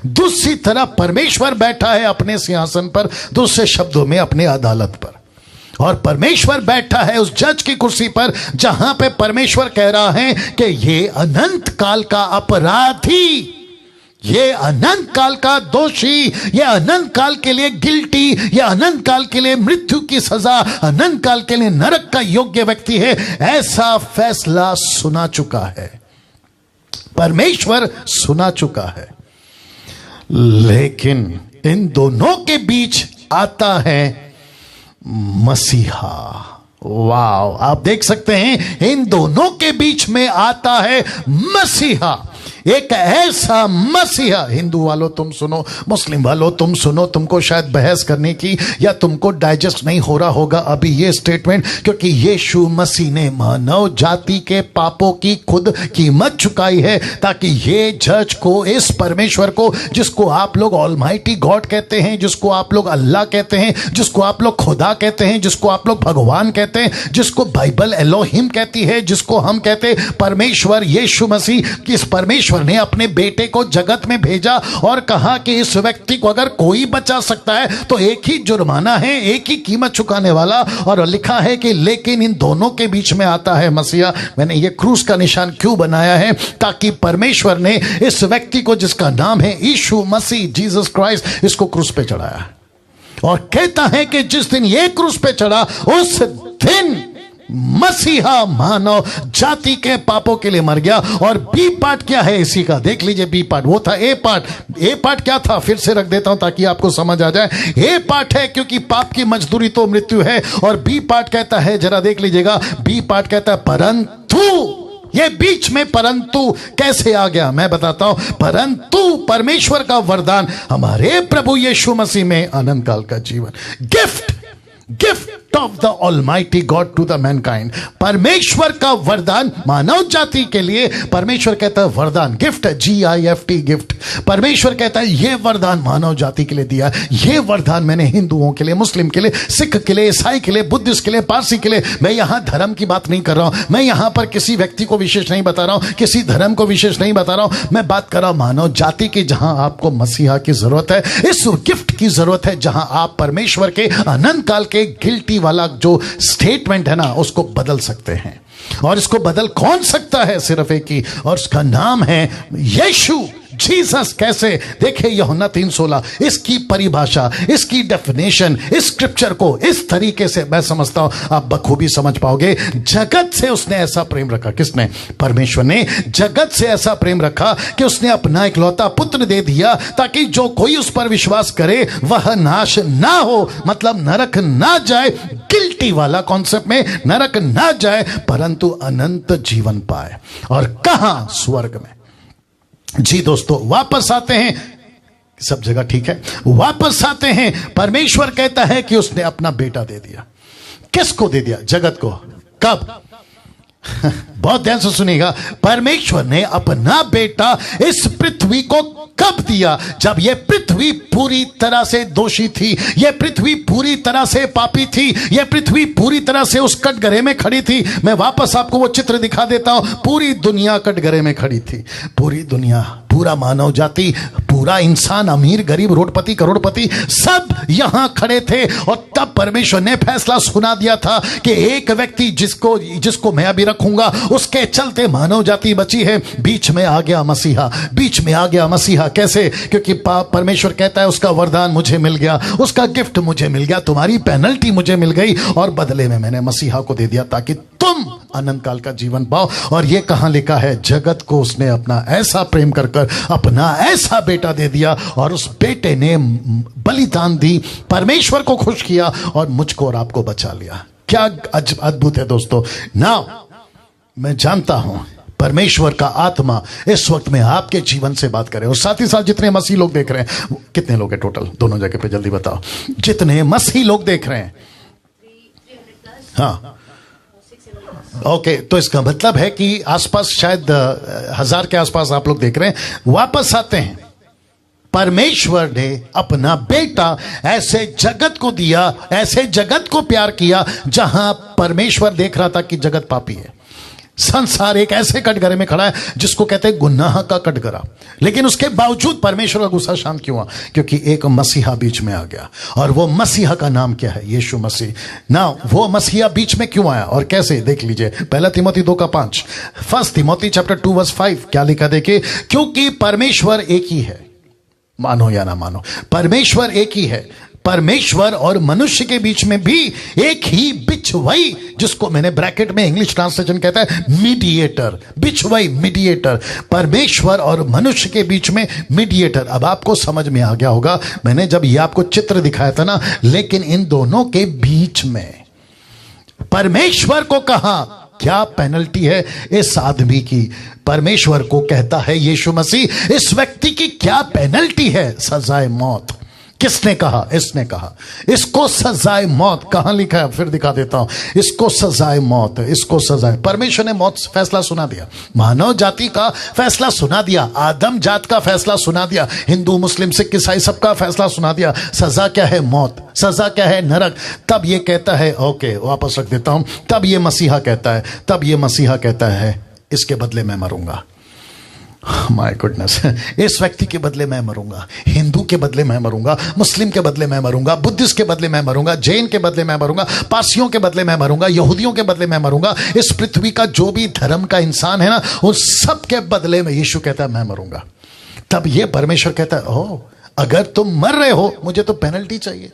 दूसरी तरफ परमेश्वर बैठा है अपने सिंहासन पर, दूसरे शब्दों में अपने अदालत पर। और परमेश्वर बैठा है उस जज की कुर्सी पर, जहां पे परमेश्वर कह रहा है कि ये अनंत काल का अपराधी, ये अनंत काल का दोषी, ये अनंत काल के लिए गिल्टी, ये अनंत काल के लिए मृत्यु की सजा, अनंत काल के लिए नरक का योग्य व्यक्ति है। ऐसा फैसला सुना चुका है, परमेश्वर सुना चुका है। लेकिन इन दोनों के बीच आता है मसीहा। वाव, आप देख सकते हैं इन दोनों के बीच में आता है मसीहा, एक ऐसा मसीहा। हिंदू वालों तुम सुनो, मुस्लिम वालों तुम सुनो, तुमको शायद बहस करने की या तुमको डाइजेस्ट नहीं हो रहा होगा अभी ये स्टेटमेंट, क्योंकि यीशु मसीह ने मानव जाति के पापों की खुद कीमत चुकाई है, ताकि ये जज को, इस परमेश्वर को, जिसको आप लोग ऑलमाइटी गॉड कहते हैं, जिसको आप लोग अल्लाह कहते हैं, जिसको आप लोग खुदा कहते हैं, जिसको आप लोग भगवान कहते हैं, जिसको बाइबल एलोहिम कहती है, जिसको हम कहते हैं परमेश्वर, यीशु मसीह, इस परमेश्वर ने अपने बेटे को जगत में भेजा और कहा कि इस व्यक्ति को अगर कोई बचा सकता है तो एक ही जुर्माना है, एक ही कीमत चुकाने वाला। और लिखा है कि लेकिन इन दोनों के बीच में आता है मसीहा। मैंने ये क्रूस का निशान क्यों बनाया है? ताकि परमेश्वर ने इस व्यक्ति को, जिसका नाम है यीशु मसीह, जीसस क्राइस्ट, इसको क्रूस पे चढ़ाया। और कहता है कि जिस दिन ये क्रूस पे चढ़ा उस दिन मसीहा मानव जाति के पापों के लिए मर गया। और बी पार्ट क्या है इसी का, देख लीजिए। बी पार्ट वो था। ए पार्ट क्या था, फिर से रख देता हूं ताकि आपको समझ आ जाए। ए पार्ट है क्योंकि पाप की मजदूरी तो मृत्यु है, और बी पार्ट कहता है, जरा देख लीजिएगा, बी पार्ट कहता है परंतु। ये बीच में परंतु कैसे आ गया मैं बताता हूं। परंतु परमेश्वर का वरदान हमारे प्रभु यीशु मसीह में अनंत काल का जीवन, gift of the almighty God to the mankind. परमेश्वर का वरदान मानव जाति के लिए। परमेश्वर कहता है वरदान, गिफ्ट, GIFT, गिफ्ट। परमेश्वर कहता है यह वरदान मानव जाति के लिए दिया। यह वरदान मैंने हिंदुओं के लिए, मुस्लिम के लिए, सिख के लिए, ईसाई के लिए, बुद्धिस्ट के लिए, पारसी के लिए। मैं यहां धर्म की बात नहीं कर रहा हूं, मैं यहां पर किसी व्यक्ति को विशेष नहीं बता रहा हूं, किसी धर्म को विशेष नहीं बता रहा हूं। मैं बात कर रहा हूं मानव जाति की, जहां आपको मसीहा की जरूरत है, इस गिफ्ट की जरूरत है, जहां आप परमेश्वर के अनंत काल के गिल्टी वाला जो स्टेटमेंट है ना, उसको बदल सकते हैं। और इसको बदल कौन सकता है? सिर्फ एक ही, और उसका नाम है यीशु, जीसस। कैसे? देखिए यूहन्ना 3:16, इसकी परिभाषा, इसकी डेफिनेशन, इस स्क्रिप्चर को इस तरीके से मैं समझता हूं आप बखूबी समझ पाओगे। जगत से उसने ऐसा प्रेम रखा। किसने? परमेश्वर ने जगत से ऐसा प्रेम रखा कि उसने अपना इकलौता पुत्र दे दिया, ताकि जो कोई उस पर विश्वास करे वह नाश ना हो, मतलब नरक ना जाए, गिल्टी वाला कॉन्सेप्ट में नरक ना जाए, परंतु अनंत जीवन पाए। और कहां? स्वर्ग में। जी दोस्तों, वापस आते हैं, सब जगह ठीक है, वापस आते हैं। परमेश्वर कहता है कि उसने अपना बेटा दे दिया। किसको दे दिया? जगत को। कब? बहुत ध्यान से सुनिएगा। परमेश्वर ने अपना बेटा इस पृथ्वी को कब दिया? जब यह पृथ्वी पूरी तरह से दोषी थी, यह पृथ्वी पूरी तरह से पापी थी, यह पृथ्वी पूरी तरह से उस कटघरे में खड़ी थी। मैं वापस आपको वो चित्र दिखा देता हूं। पूरी दुनिया कटघरे में खड़ी थी, पूरी दुनिया, पूरा मानव जाति, पूरा इंसान, अमीर गरीब, रोडपति करोड़पति, सब यहां खड़े थे। और तब परमेश्वर ने फैसला सुना दिया था कि एक व्यक्ति जिसको मैं अभी रखूंगा, उसके चलते मानव जाति बची है। बीच में आ गया मसीहा, बीच में आ गया मसीहा। कैसे? क्योंकि परमेश्वर कहता है उसका वरदान मुझे मिल गया, उसका गिफ्ट मुझे मिल गया, तुम्हारी पेनल्टी मुझे मिल गई, और बदले में मैंने मसीहा को दे दिया ताकि तुम अनंत काल का जीवन पाओ। और ये कहां लिखा है? जगत को उसने अपना ऐसा प्रेम कर अपना ऐसा बेटा दे दिया, और उस बेटे ने बलिदान दी, परमेश्वर को खुश किया और मुझको और आपको बचा लिया। क्या अद्भुत है दोस्तों। नाउ मैं जानता हूं परमेश्वर का आत्मा इस वक्त में आपके जीवन से बात करे। और साथ ही साथ जितने मसीह लोग देख रहे हैं, कितने लोग हैं टोटल दोनों जगह पे, जल्दी बताओ। जितने मसीह लोग देख रहे हैं, हाँ ओके, तो इसका मतलब है कि आसपास शायद 1000 के आसपास आप लोग देख रहे हैं। वापस आते हैं। परमेश्वर ने अपना बेटा ऐसे जगत को दिया, ऐसे जगत को प्यार किया, जहां परमेश्वर देख रहा था कि जगत पापी है। संसार एक ऐसे कटघरे में खड़ा है जिसको कहते हैं गुनाह का कटघरा, लेकिन उसके बावजूद परमेश्वर का गुस्सा शांत क्यों हुआ? क्योंकि एक मसीहा बीच में आ गया, और वो मसीहा का नाम क्या है? यीशु मसीह। ना वो मसीहा बीच में क्यों आया और कैसे? देख लीजिए, 1 तिमोथी 2:5, 1 तिमोथी चैप्टर 2:5 क्या लिखा देखिए। क्योंकि परमेश्वर एक ही है, मानो या ना मानो, परमेश्वर एक ही है। परमेश्वर और मनुष्य के बीच में भी एक ही बिछवई, जिसको मैंने ब्रैकेट में इंग्लिश ट्रांसलेशन कहता है मीडिएटर, बिछवई, मीडिएटर, परमेश्वर और मनुष्य के बीच में मीडिएटर। अब आपको समझ में आ गया होगा, मैंने जब ये आपको चित्र दिखाया था ना, लेकिन इन दोनों के बीच में परमेश्वर को कहा क्या पेनल्टी है इस आदमी की? परमेश्वर को कहता है यीशु मसीह, इस व्यक्ति की क्या पेनल्टी है? सजाए मौत। किसने कहा? इसने कहा इसको सजाए मौत। कहां लिखा है? फिर दिखा देता हूं। इसको सजाए मौत, इसको सजाए। परमेश्वर ने मौत फैसला सुना दिया, मानव जाति का फैसला सुना दिया, आदम जात का फैसला सुना दिया, हिंदू मुस्लिम सिख ईसाई सबका फैसला सुना दिया। सजा क्या है? मौत। सजा क्या है? नरक। तब ये कहता है, ओके वापस रख देता हूं, तब ये मसीहा कहता है, तब ये मसीहा कहता है इसके बदले मैं मरूंगा। माय गुडनेस, इस व्यक्ति के बदले मैं मरूंगा, हिंदू के बदले मैं मरूंगा, मुस्लिम के बदले मैं मरूंगा, बुद्धिस्ट के बदले मैं मरूंगा, जैन के बदले मैं मरूंगा, पारसियों के बदले मैं मरूंगा, यहूदियों के बदले मैं मरूंगा। इस पृथ्वी का जो भी धर्म का इंसान है ना, उन सब के बदले में यीशु कहता है मैं मरूंगा। तब ये परमेश्वर कहता है, ओह अगर तुम मर रहे हो, मुझे तो पेनल्टी चाहिए,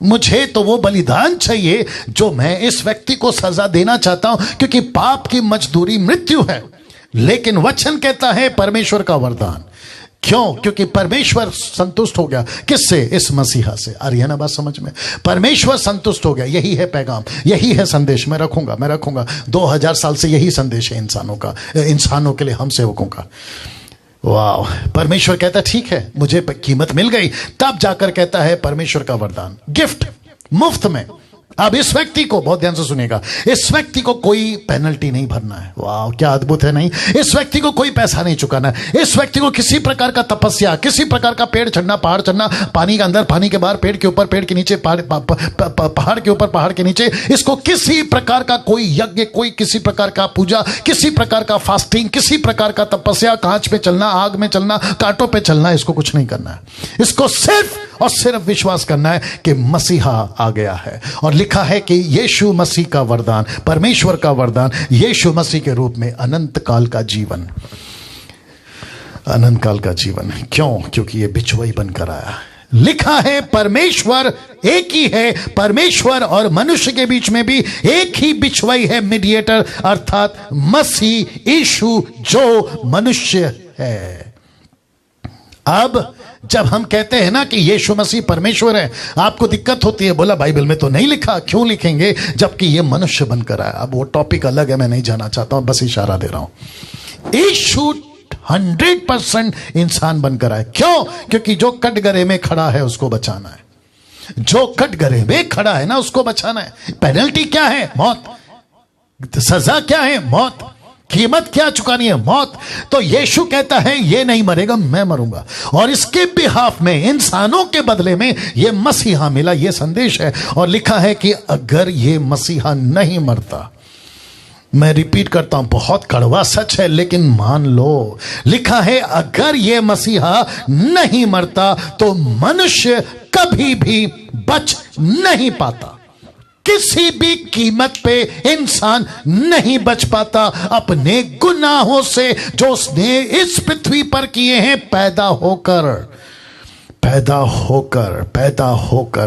मुझे तो वो बलिदान चाहिए जो मैं इस व्यक्ति को सजा देना चाहता हूं, क्योंकि पाप की मजदूरी मृत्यु है। लेकिन वचन कहता है परमेश्वर का वरदान। क्यों? क्योंकि परमेश्वर संतुष्ट हो गया। किससे? इस मसीहा से। आ रही है ना बात समझ में? परमेश्वर संतुष्ट हो गया। यही है पैगाम, यही है संदेश। मैं रखूंगा 2000 साल से यही संदेश है इंसानों का, इंसानों के लिए, हम सेवकों का। वाह! परमेश्वर कहता ठीक है, मुझे कीमत मिल गई। तब जाकर कहता है परमेश्वर का वरदान, गिफ्ट, मुफ्त में। अब इस व्यक्ति को, बहुत ध्यान से सुनिएगा, इस व्यक्ति को कोई पेनल्टी नहीं भरना है। वाह क्या अद्भुत है! नहीं, इस व्यक्ति को कोई पैसा नहीं चुकाना है। इस व्यक्ति को किसी प्रकार का तपस्या, किसी प्रकार का पेड़ चढ़ना, पहाड़ चढ़ना, पानी के अंदर, पानी के बाहर, पेड़ के ऊपर, पेड़ के नीचे, पहाड़ के ऊपर, पहाड़ के नीचे, इसको किसी प्रकार का कोई यज्ञ, कोई किसी प्रकार का पूजा, किसी प्रकार का फास्टिंग, किसी प्रकार का तपस्या, कांच पे चलना, आग में चलना, कांटों पे चलना, इसको कुछ नहीं करना है। इसको सिर्फ और सिर्फ विश्वास करना है कि मसीहा आ गया है। और लिखा है कि यीशु मसीह का वरदान, परमेश्वर का वरदान, यीशु मसीह के रूप में अनंत काल का जीवन, अनंत काल का जीवन। क्यों? क्योंकि ये बिछुआई बनकर आया। लिखा है परमेश्वर एक ही है, परमेश्वर और मनुष्य के बीच में भी एक ही बिछुआई है, मीडिएटर, अर्थात मसीह यीशु जो मनुष्य है। अब जब हम कहते हैं ना कि यीशु मसीह परमेश्वर है, आपको दिक्कत होती है, बोला बाइबल में तो नहीं लिखा। क्यों लिखेंगे जबकि ये मनुष्य बनकर आया? अब वो टॉपिक अलग है, मैं नहीं जाना चाहता हूं, बस इशारा दे रहा हूं। यीशु 100% इंसान बनकर आए। क्यों? क्योंकि जो कटघरे में खड़ा है उसको बचाना है, जो कटघरे में खड़ा है ना उसको बचाना है। पेनल्टी क्या है? मौत। सजा क्या है? मौत। कीमत क्या चुकानी है? मौत। तो यीशु कहता है ये नहीं मरेगा, मैं मरूंगा, और इसके बिहाफ में, इंसानों के बदले में ये मसीहा मिला। ये संदेश है। और लिखा है कि अगर ये मसीहा नहीं मरता, मैं रिपीट करता हूं, बहुत कड़वा सच है लेकिन मान लो, लिखा है अगर ये मसीहा नहीं मरता तो मनुष्य कभी भी बच नहीं पाता। किसी भी कीमत पे इंसान नहीं बच पाता अपने गुनाहों से जो उसने इस पृथ्वी पर किए हैं, पैदा होकर।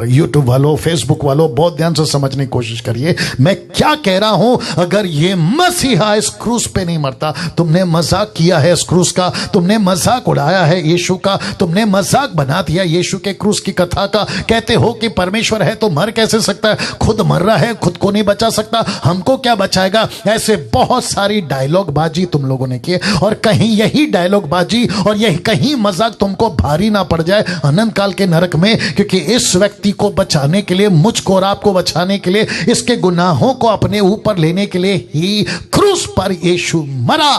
यूट्यूब वालों, फेसबुक वालों, बहुत ध्यान से समझने की कोशिश करिए मैं क्या कह रहा हूं। अगर ये मसीहा इस क्रूस पे नहीं मरता, तुमने मजाक किया है इस क्रूस का, तुमने मजाक उड़ाया है यीशु का, तुमने मजाक बना दिया यीशु के क्रूस की कथा का। कहते हो कि परमेश्वर है तो मर कैसे सकता है? खुद मर रहा है, खुद को नहीं बचा सकता, हमको क्या बचाएगा? ऐसे बहुत सारी डायलॉग बाजी तुम लोगों ने किए, और कहीं यही डायलॉग बाजी और यही कहीं मजाक तुमको भारी ना पड़ जाए अनंत काल के नरक में। क्योंकि इस व्यक्ति को बचाने के लिए, मुझको और आपको बचाने के लिए, इसके गुनाहों को अपने ऊपर लेने के लिए ही क्रूस पर यीशु मरा।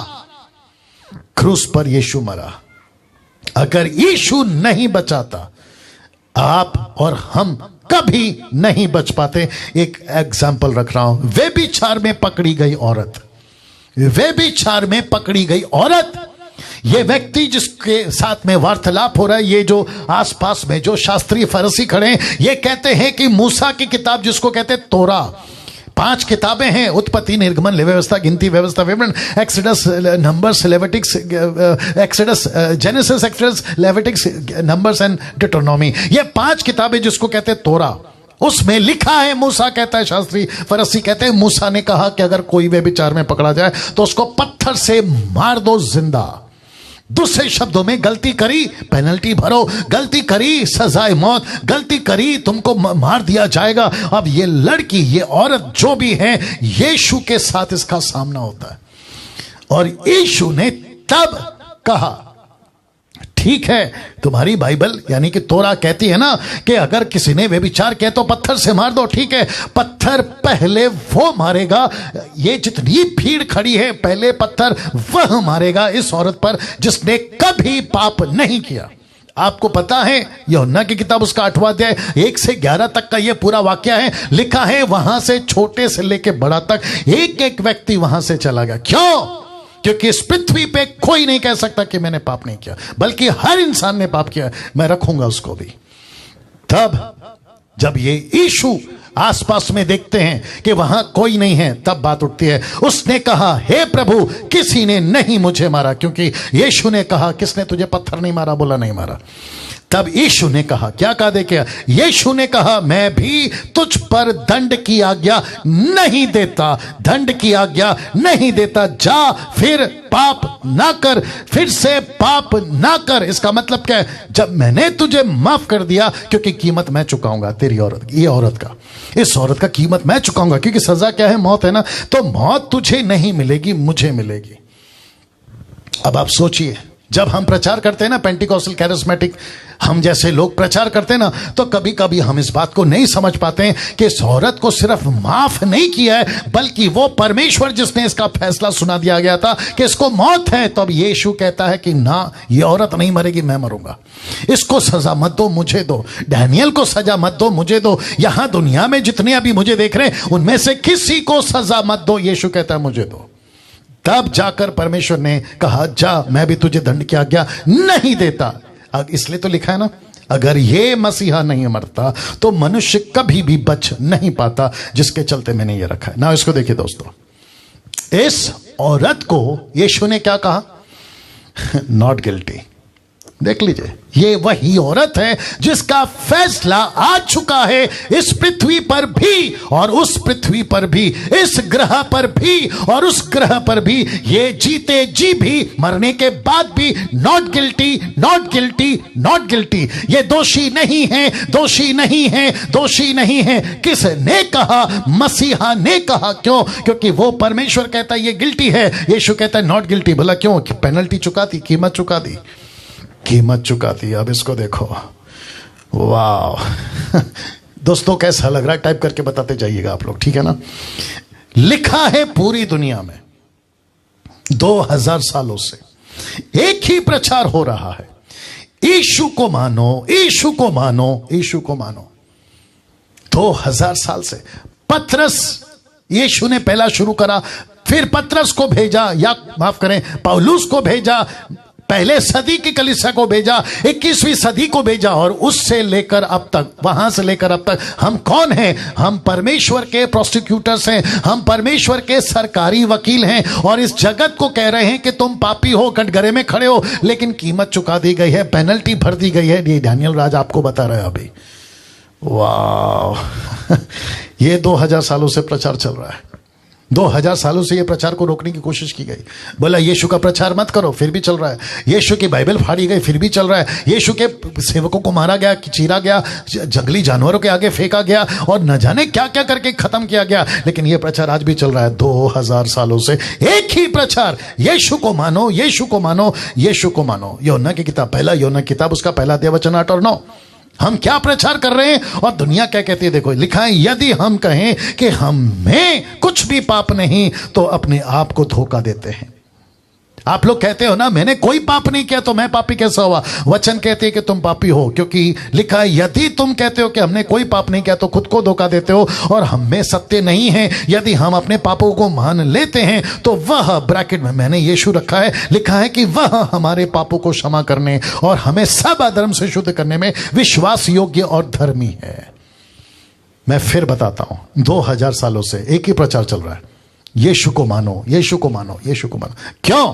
क्रूस पर यीशु मरा। अगर यीशु नहीं बचाता, आप और हम कभी नहीं बच पाते। एक एग्जाम्पल रख रहा हूं, व्यभिचार में पकड़ी गई औरत, व्यभिचार में पकड़ी गई औरत, ये व्यक्ति जिसके साथ में वार्तालाप हो रहा है, ये जो आसपास में जो शास्त्री फरीसी खड़े हैं, ये कहते हैं कि मूसा की किताब जिसको कहते हैं तोरा, 5 किताबें हैं, उत्पत्ति, निर्गमन, लेवी व्यवस्था, गिनती व्यवस्था, विवरण, Exodus, Numbers, Leviticus, Exodus, Genesis, Exodus, Leviticus, Numbers and Deuteronomy. ये 5 किताबें जिसको कहते हैं तोरा, उसमें लिखा है, मूसा कहता है, शास्त्री फरीसी कहते हैं, मूसा ने कहा कि अगर कोई व्यभिचार में पकड़ा जाए तो उसको पत्थर से मार दो जिंदा। दूसरे शब्दों में, गलती करी पेनल्टी भरो, गलती करी सजाए मौत, गलती करी तुमको मार दिया जाएगा। अब ये लड़की, ये औरत जो भी है, यीशु के साथ इसका सामना होता है और यीशु ने तब कहा, ठीक है, तुम्हारी बाइबल यानी कि तोरा कहती है ना कि अगर किसी ने व्यभिचार किया तो पत्थर से मार दो, ठीक है, पत्थर पहले वो मारेगा, ये जितनी भीड़ खड़ी है पहले पत्थर वह मारेगा इस औरत पर जिसने कभी पाप नहीं किया। आपको पता है यूहन्ना की किताब उसका 8वां अध्याय 1 से 11 तक का ये पूरा वाक्य है, लिखा है वहां से छोटे से लेके बड़ा तक एक एक व्यक्ति वहां से चला गया। क्यों? क्योंकि इस पृथ्वी पे कोई नहीं कह सकता कि मैंने पाप नहीं किया, बल्कि हर इंसान ने पाप किया, मैं रखूंगा उसको भी। तब जब ये यीशु आसपास में देखते हैं कि वहां कोई नहीं है, तब बात उठती है। उसने कहा, हे प्रभु, किसी ने नहीं मुझे मारा, क्योंकि यीशु ने कहा, किसने तुझे पत्थर नहीं मारा? बोला नहीं मारा। तब यीशु ने कहा, क्या कहा देखिए, यीशु ने कहा, मैं भी तुझ पर दंड की आज्ञा नहीं देता, दंड की आज्ञा नहीं देता, जा फिर पाप ना कर, फिर से पाप ना कर। इसका मतलब क्या है? जब मैंने तुझे माफ कर दिया, क्योंकि कीमत मैं चुकाऊंगा तेरी औरत, ये औरत का, इस औरत का कीमत मैं चुकाऊंगा, क्योंकि सजा क्या है? मौत है ना, तो मौत तुझे नहीं मिलेगी, मुझे मिलेगी। अब आप सोचिए, जब हम प्रचार करते हैं ना, पेंटिकॉस्टल, कैरिस्मेटिक, हम जैसे लोग प्रचार करते हैं ना, तो कभी कभी हम इस बात को नहीं समझ पाते हैं कि इस औरत को सिर्फ माफ नहीं किया है, बल्कि वो परमेश्वर जिसने इसका फैसला सुना दिया गया था कि इसको मौत है, तो अब यीशु कहता है कि ना, ये औरत नहीं मरेगी, मैं मरूंगा, इसको सजा मत दो, मुझे दो, डैनियल को सजा मत दो, मुझे दो, यहां दुनिया में जितने अभी मुझे देख रहे हैं उनमें से किसी को सजा मत दो, यीशु कहता है मुझे दो। तब जाकर परमेश्वर ने कहा, जा, मैं भी तुझे दंड की आज्ञा नहीं देता। इसलिए तो लिखा है ना, अगर ये मसीहा नहीं मरता तो मनुष्य कभी भी बच नहीं पाता, जिसके चलते मैंने ये रखा है ना। इसको देखिए दोस्तों, इस औरत को यीशु ने क्या कहा? Not guilty. देख लीजिए, ये वही औरत है जिसका फैसला आ चुका है इस पृथ्वी पर भी और उस पृथ्वी पर भी, इस ग्रह पर भी और उस ग्रह पर भी, ये जीते जी भी, मरने के बाद भी not guilty, not guilty, not guilty. ये दोषी नहीं है, दोषी नहीं है, दोषी नहीं है। किसने कहा? मसीहा ने कहा। क्यों? क्योंकि वो परमेश्वर कहता है ये गिल्टी है, यीशु कहता है नॉट गिल्टी। बोला क्यों? पेनल्टी चुका दी, कीमत चुका दी, कीमत चुका दी। अब इसको देखो, वाह दोस्तों, कैसा लग रहा है? टाइप करके बताते जाइएगा आप लोग, ठीक है ना। लिखा है पूरी दुनिया में 2000 सालों से एक ही प्रचार हो रहा है, यीशु को मानो, यीशु को मानो, यीशु को मानो। 2000 साल से पतरस, यीशु ने पहला शुरू करा, फिर पतरस को भेजा, या माफ करें पौलुस को भेजा, पहले सदी की कलीसिया को भेजा, 21वीं सदी को भेजा, और उससे लेकर अब तक, वहां से लेकर अब तक हम कौन हैं? हम परमेश्वर के प्रोसिक्यूटर्स हैं, हम परमेश्वर के सरकारी वकील हैं, और इस जगत को कह रहे हैं कि तुम पापी हो, कटघरे में खड़े हो, लेकिन कीमत चुका दी गई है, पेनल्टी भर दी गई है। ये डैनियल राज आपको बता रहा है अभी। वाह ये 2000 सालों से प्रचार चल रहा है, 2000 सालों से ये प्रचार को रोकने की कोशिश की गई। बोला यीशु का प्रचार मत करो, फिर भी चल रहा है। यीशु की बाइबल फाड़ी गई, फिर भी चल रहा है। यीशु के सेवकों को मारा गया, चीरा गया, जंगली जानवरों के आगे फेंका गया, और न जाने क्या क्या करके खत्म किया गया, लेकिन ये प्रचार आज भी चल रहा है 2000 सालों से। एक ही प्रचार, यीशु को मानो, यीशु को मानो, यीशु को मानो। यूहन्ना की किताब, पहला यूहन्ना की किताब, उसका पहला अध्याय वचन 8 और 9। हम क्या प्रचार कर रहे हैं और दुनिया क्या कहती है? देखो लिखा है, यदि हम कहें कि हम में कुछ भी पाप नहीं तो अपने आप को धोखा देते हैं। आप लोग कहते हो ना मैंने कोई पाप नहीं किया तो मैं पापी कैसा हुआ। वचन कहते हैं कि तुम पापी हो, क्योंकि लिखा है यदि तुम कहते हो कि हमने कोई पाप नहीं किया तो खुद को धोखा देते हो और हम में सत्य नहीं है। यदि हम अपने पापों को मान लेते हैं तो वह, ब्रैकेट में मैंने यीशु रखा है, लिखा है कि वह हमारे पापों को क्षमा करने और हमें सब अधर्म से शुद्ध करने में विश्वास योग्य और धर्मी है। मैं फिर बताता हूं, 2000 सालों से एक ही प्रचार चल रहा है, यीशु को मानो, यीशु को मानो, यीशु को मानो। क्यों?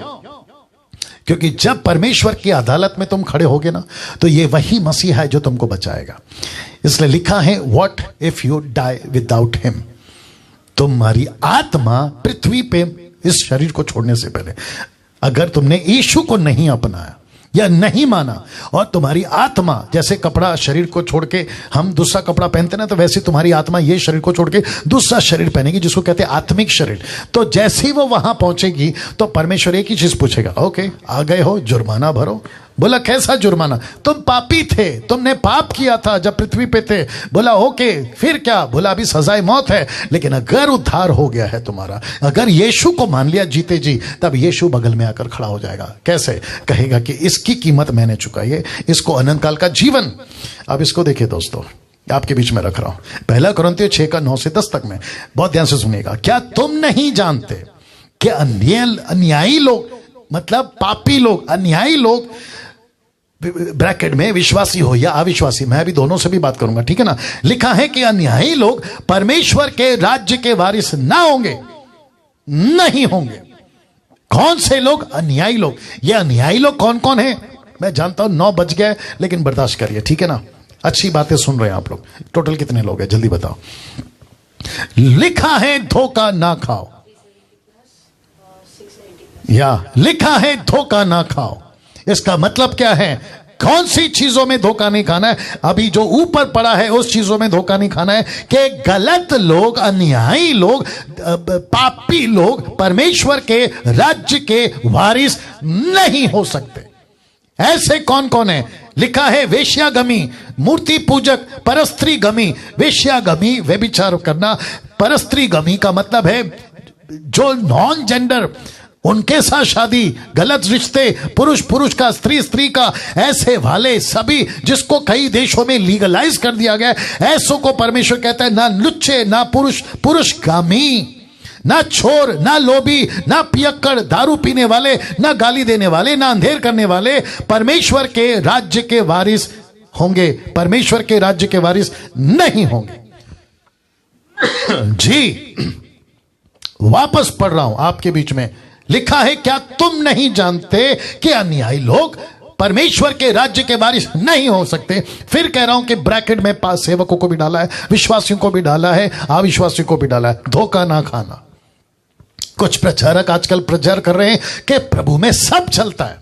क्योंकि जब परमेश्वर की अदालत में तुम खड़े होगे ना, तो ये वही मसीह है जो तुमको बचाएगा। इसलिए लिखा है what if you die without him. तुम्हारी आत्मा पृथ्वी पे इस शरीर को छोड़ने से पहले, अगर तुमने यीशु को नहीं अपनाया या नहीं माना, और तुम्हारी आत्मा, जैसे कपड़ा शरीर को छोड़ के हम दूसरा कपड़ा पहनते ना, तो वैसे तुम्हारी आत्मा ये शरीर को छोड़ के दूसरा शरीर पहनेगी, जिसको कहते हैं आत्मिक शरीर। तो जैसे ही वो वहां पहुंचेगी तो परमेश्वर एक ही चीज पूछेगा, ओके आ गए हो, जुर्माना भरो। बोला कैसा जुर्माना? तुम पापी थे, तुमने पाप किया था जब पृथ्वी पे थे। बोला ओके, फिर क्या? बोला अभी सजाए मौत है, लेकिन अगर उद्धार हो गया है तुम्हारा, अगर यीशु को मान लिया जीते जी, तब यीशु बगल में आकर खड़ा हो जाएगा। कैसे? कहेगा कि इसकी कीमत मैंने चुकाई है, इसको अनंत काल का जीवन। अब इसको देखिए दोस्तों, आपके बीच में रख रहा हूं, 1 कुरिन्थियों 6:9 से 10 तक में, बहुत ध्यान से सुनिएगा। क्या तुम नहीं जानते कि अन्यायी लोग, मतलब पापी लोग, अन्यायी लोग, ब्रैकेट में विश्वासी हो या अविश्वासी, मैं अभी दोनों से भी बात करूंगा, ठीक है ना। लिखा है कि अन्यायी लोग परमेश्वर के राज्य के वारिस ना होंगे, नहीं होंगे। कौन से लोग? अन्यायी लोग। ये अन्यायी लोग कौन कौन है? मैं जानता हूं 9 बज गए, लेकिन बर्दाश्त करिए, ठीक है ना। अच्छी बातें सुन रहे हैं आप लोग। टोटल कितने लोग हैं जल्दी बताओ। लिखा है धोखा ना खाओ, या लिखा है धोखा ना खाओ। इसका मतलब क्या है? कौन सी चीजों में धोखा नहीं खाना है? अभी जो ऊपर पड़ा है उस चीजों में धोखा नहीं खाना है कि गलत लोग, अन्यायी लोग, पापी लोग परमेश्वर के राज्य के वारिस नहीं हो सकते। ऐसे कौन कौन है? लिखा है वेश्यागमी, मूर्ति पूजक, परस्त्रीगमी। वेश्यागमी व्यभिचार करना, परस्त्रीगमी का मतलब है जो नॉन जेंडर, उनके साथ शादी, गलत रिश्ते, पुरुष पुरुष का, स्त्री स्त्री का, ऐसे वाले सभी जिसको कई देशों में लीगलाइज कर दिया गया, ऐसों को परमेश्वर कहता है ना लुच्चे, ना पुरुषगामी, ना चोर, ना लोभी, ना पियक्कड़, दारू पीने वाले, ना गाली देने वाले, ना अंधेर करने वाले परमेश्वर के राज्य के वारिस होंगे, परमेश्वर के राज्य के वारिस नहीं होंगे। जी, वापस पढ़ रहा हूं आपके बीच में। लिखा है क्या तुम नहीं जानते कि अन्यायी लोग परमेश्वर के राज्य के वारिस नहीं हो सकते। फिर कह रहा हूं कि ब्रैकेट में पास सेवकों को भी डाला है, विश्वासियों को भी डाला है, अविश्वासियों को भी डाला है। धोखा ना खाना। कुछ प्रचारक आजकल प्रचार कर रहे हैं कि प्रभु में सब चलता है,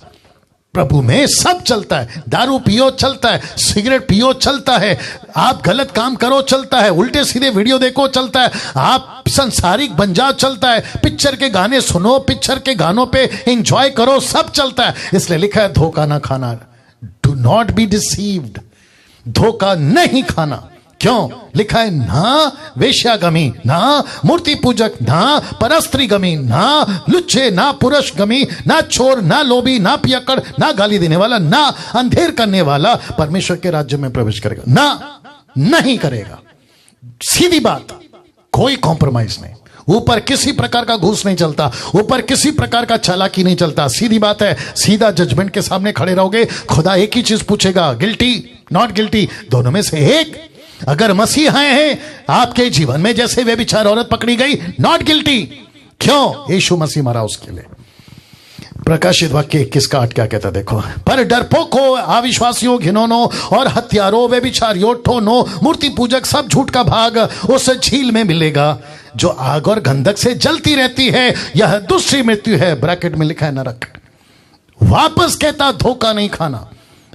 प्रभु में सब चलता है। दारू पियो चलता है, सिगरेट पियो चलता है, आप गलत काम करो चलता है, उल्टे सीधे वीडियो देखो चलता है, आप संसारिक बन जाओ चलता है, पिक्चर के गाने सुनो, पिक्चर के गानों पे एंजॉय करो, सब चलता है। इसलिए लिखा है धोखा ना खाना। Do not be deceived. धोखा नहीं खाना। क्यों? लिखा है ना वेश्यागमी, ना मूर्ति पूजक, ना परस्त्रीगमी, ना लुच्चे, ना पुरुषगमी, ना चोर, ना लोभी, ना पियक्कड़, ना गाली देने वाला, ना अंधेर करने वाला परमेश्वर के राज्य में प्रवेश करेगा। ना, नहीं करेगा। सीधी बात, कोई कॉम्प्रोमाइज नहीं। ऊपर किसी प्रकार का घूस नहीं चलता, ऊपर किसी प्रकार का चालाकी नहीं चलता। सीधी बात है, सीधा जजमेंट के सामने खड़े रहोगे, खुदा एक ही चीज पूछेगा, गिल्टी नॉट गिल्टी, दोनों में से एक। अगर मसीह हैं आपके जीवन में, जैसे व्यभिचार औरत पकड़ी गई, नॉट गिल्टी। क्यों? यीशु मसीह मरा उसके लिए। प्रकाशित वाक्य 21:8 क्या कहता देखो। पर डरपोकों, अविश्वासियों, घिनौनों और हत्यारों, व्यभिचारियों, ठोनों, मूर्ति पूजक, सब झूठ का भाग उस झील में मिलेगा जो आग और गंधक से जलती रहती है। यह दूसरी मृत्यु है। ब्रैकेट में लिखा है नरक। वापस कहता धोखा नहीं खाना।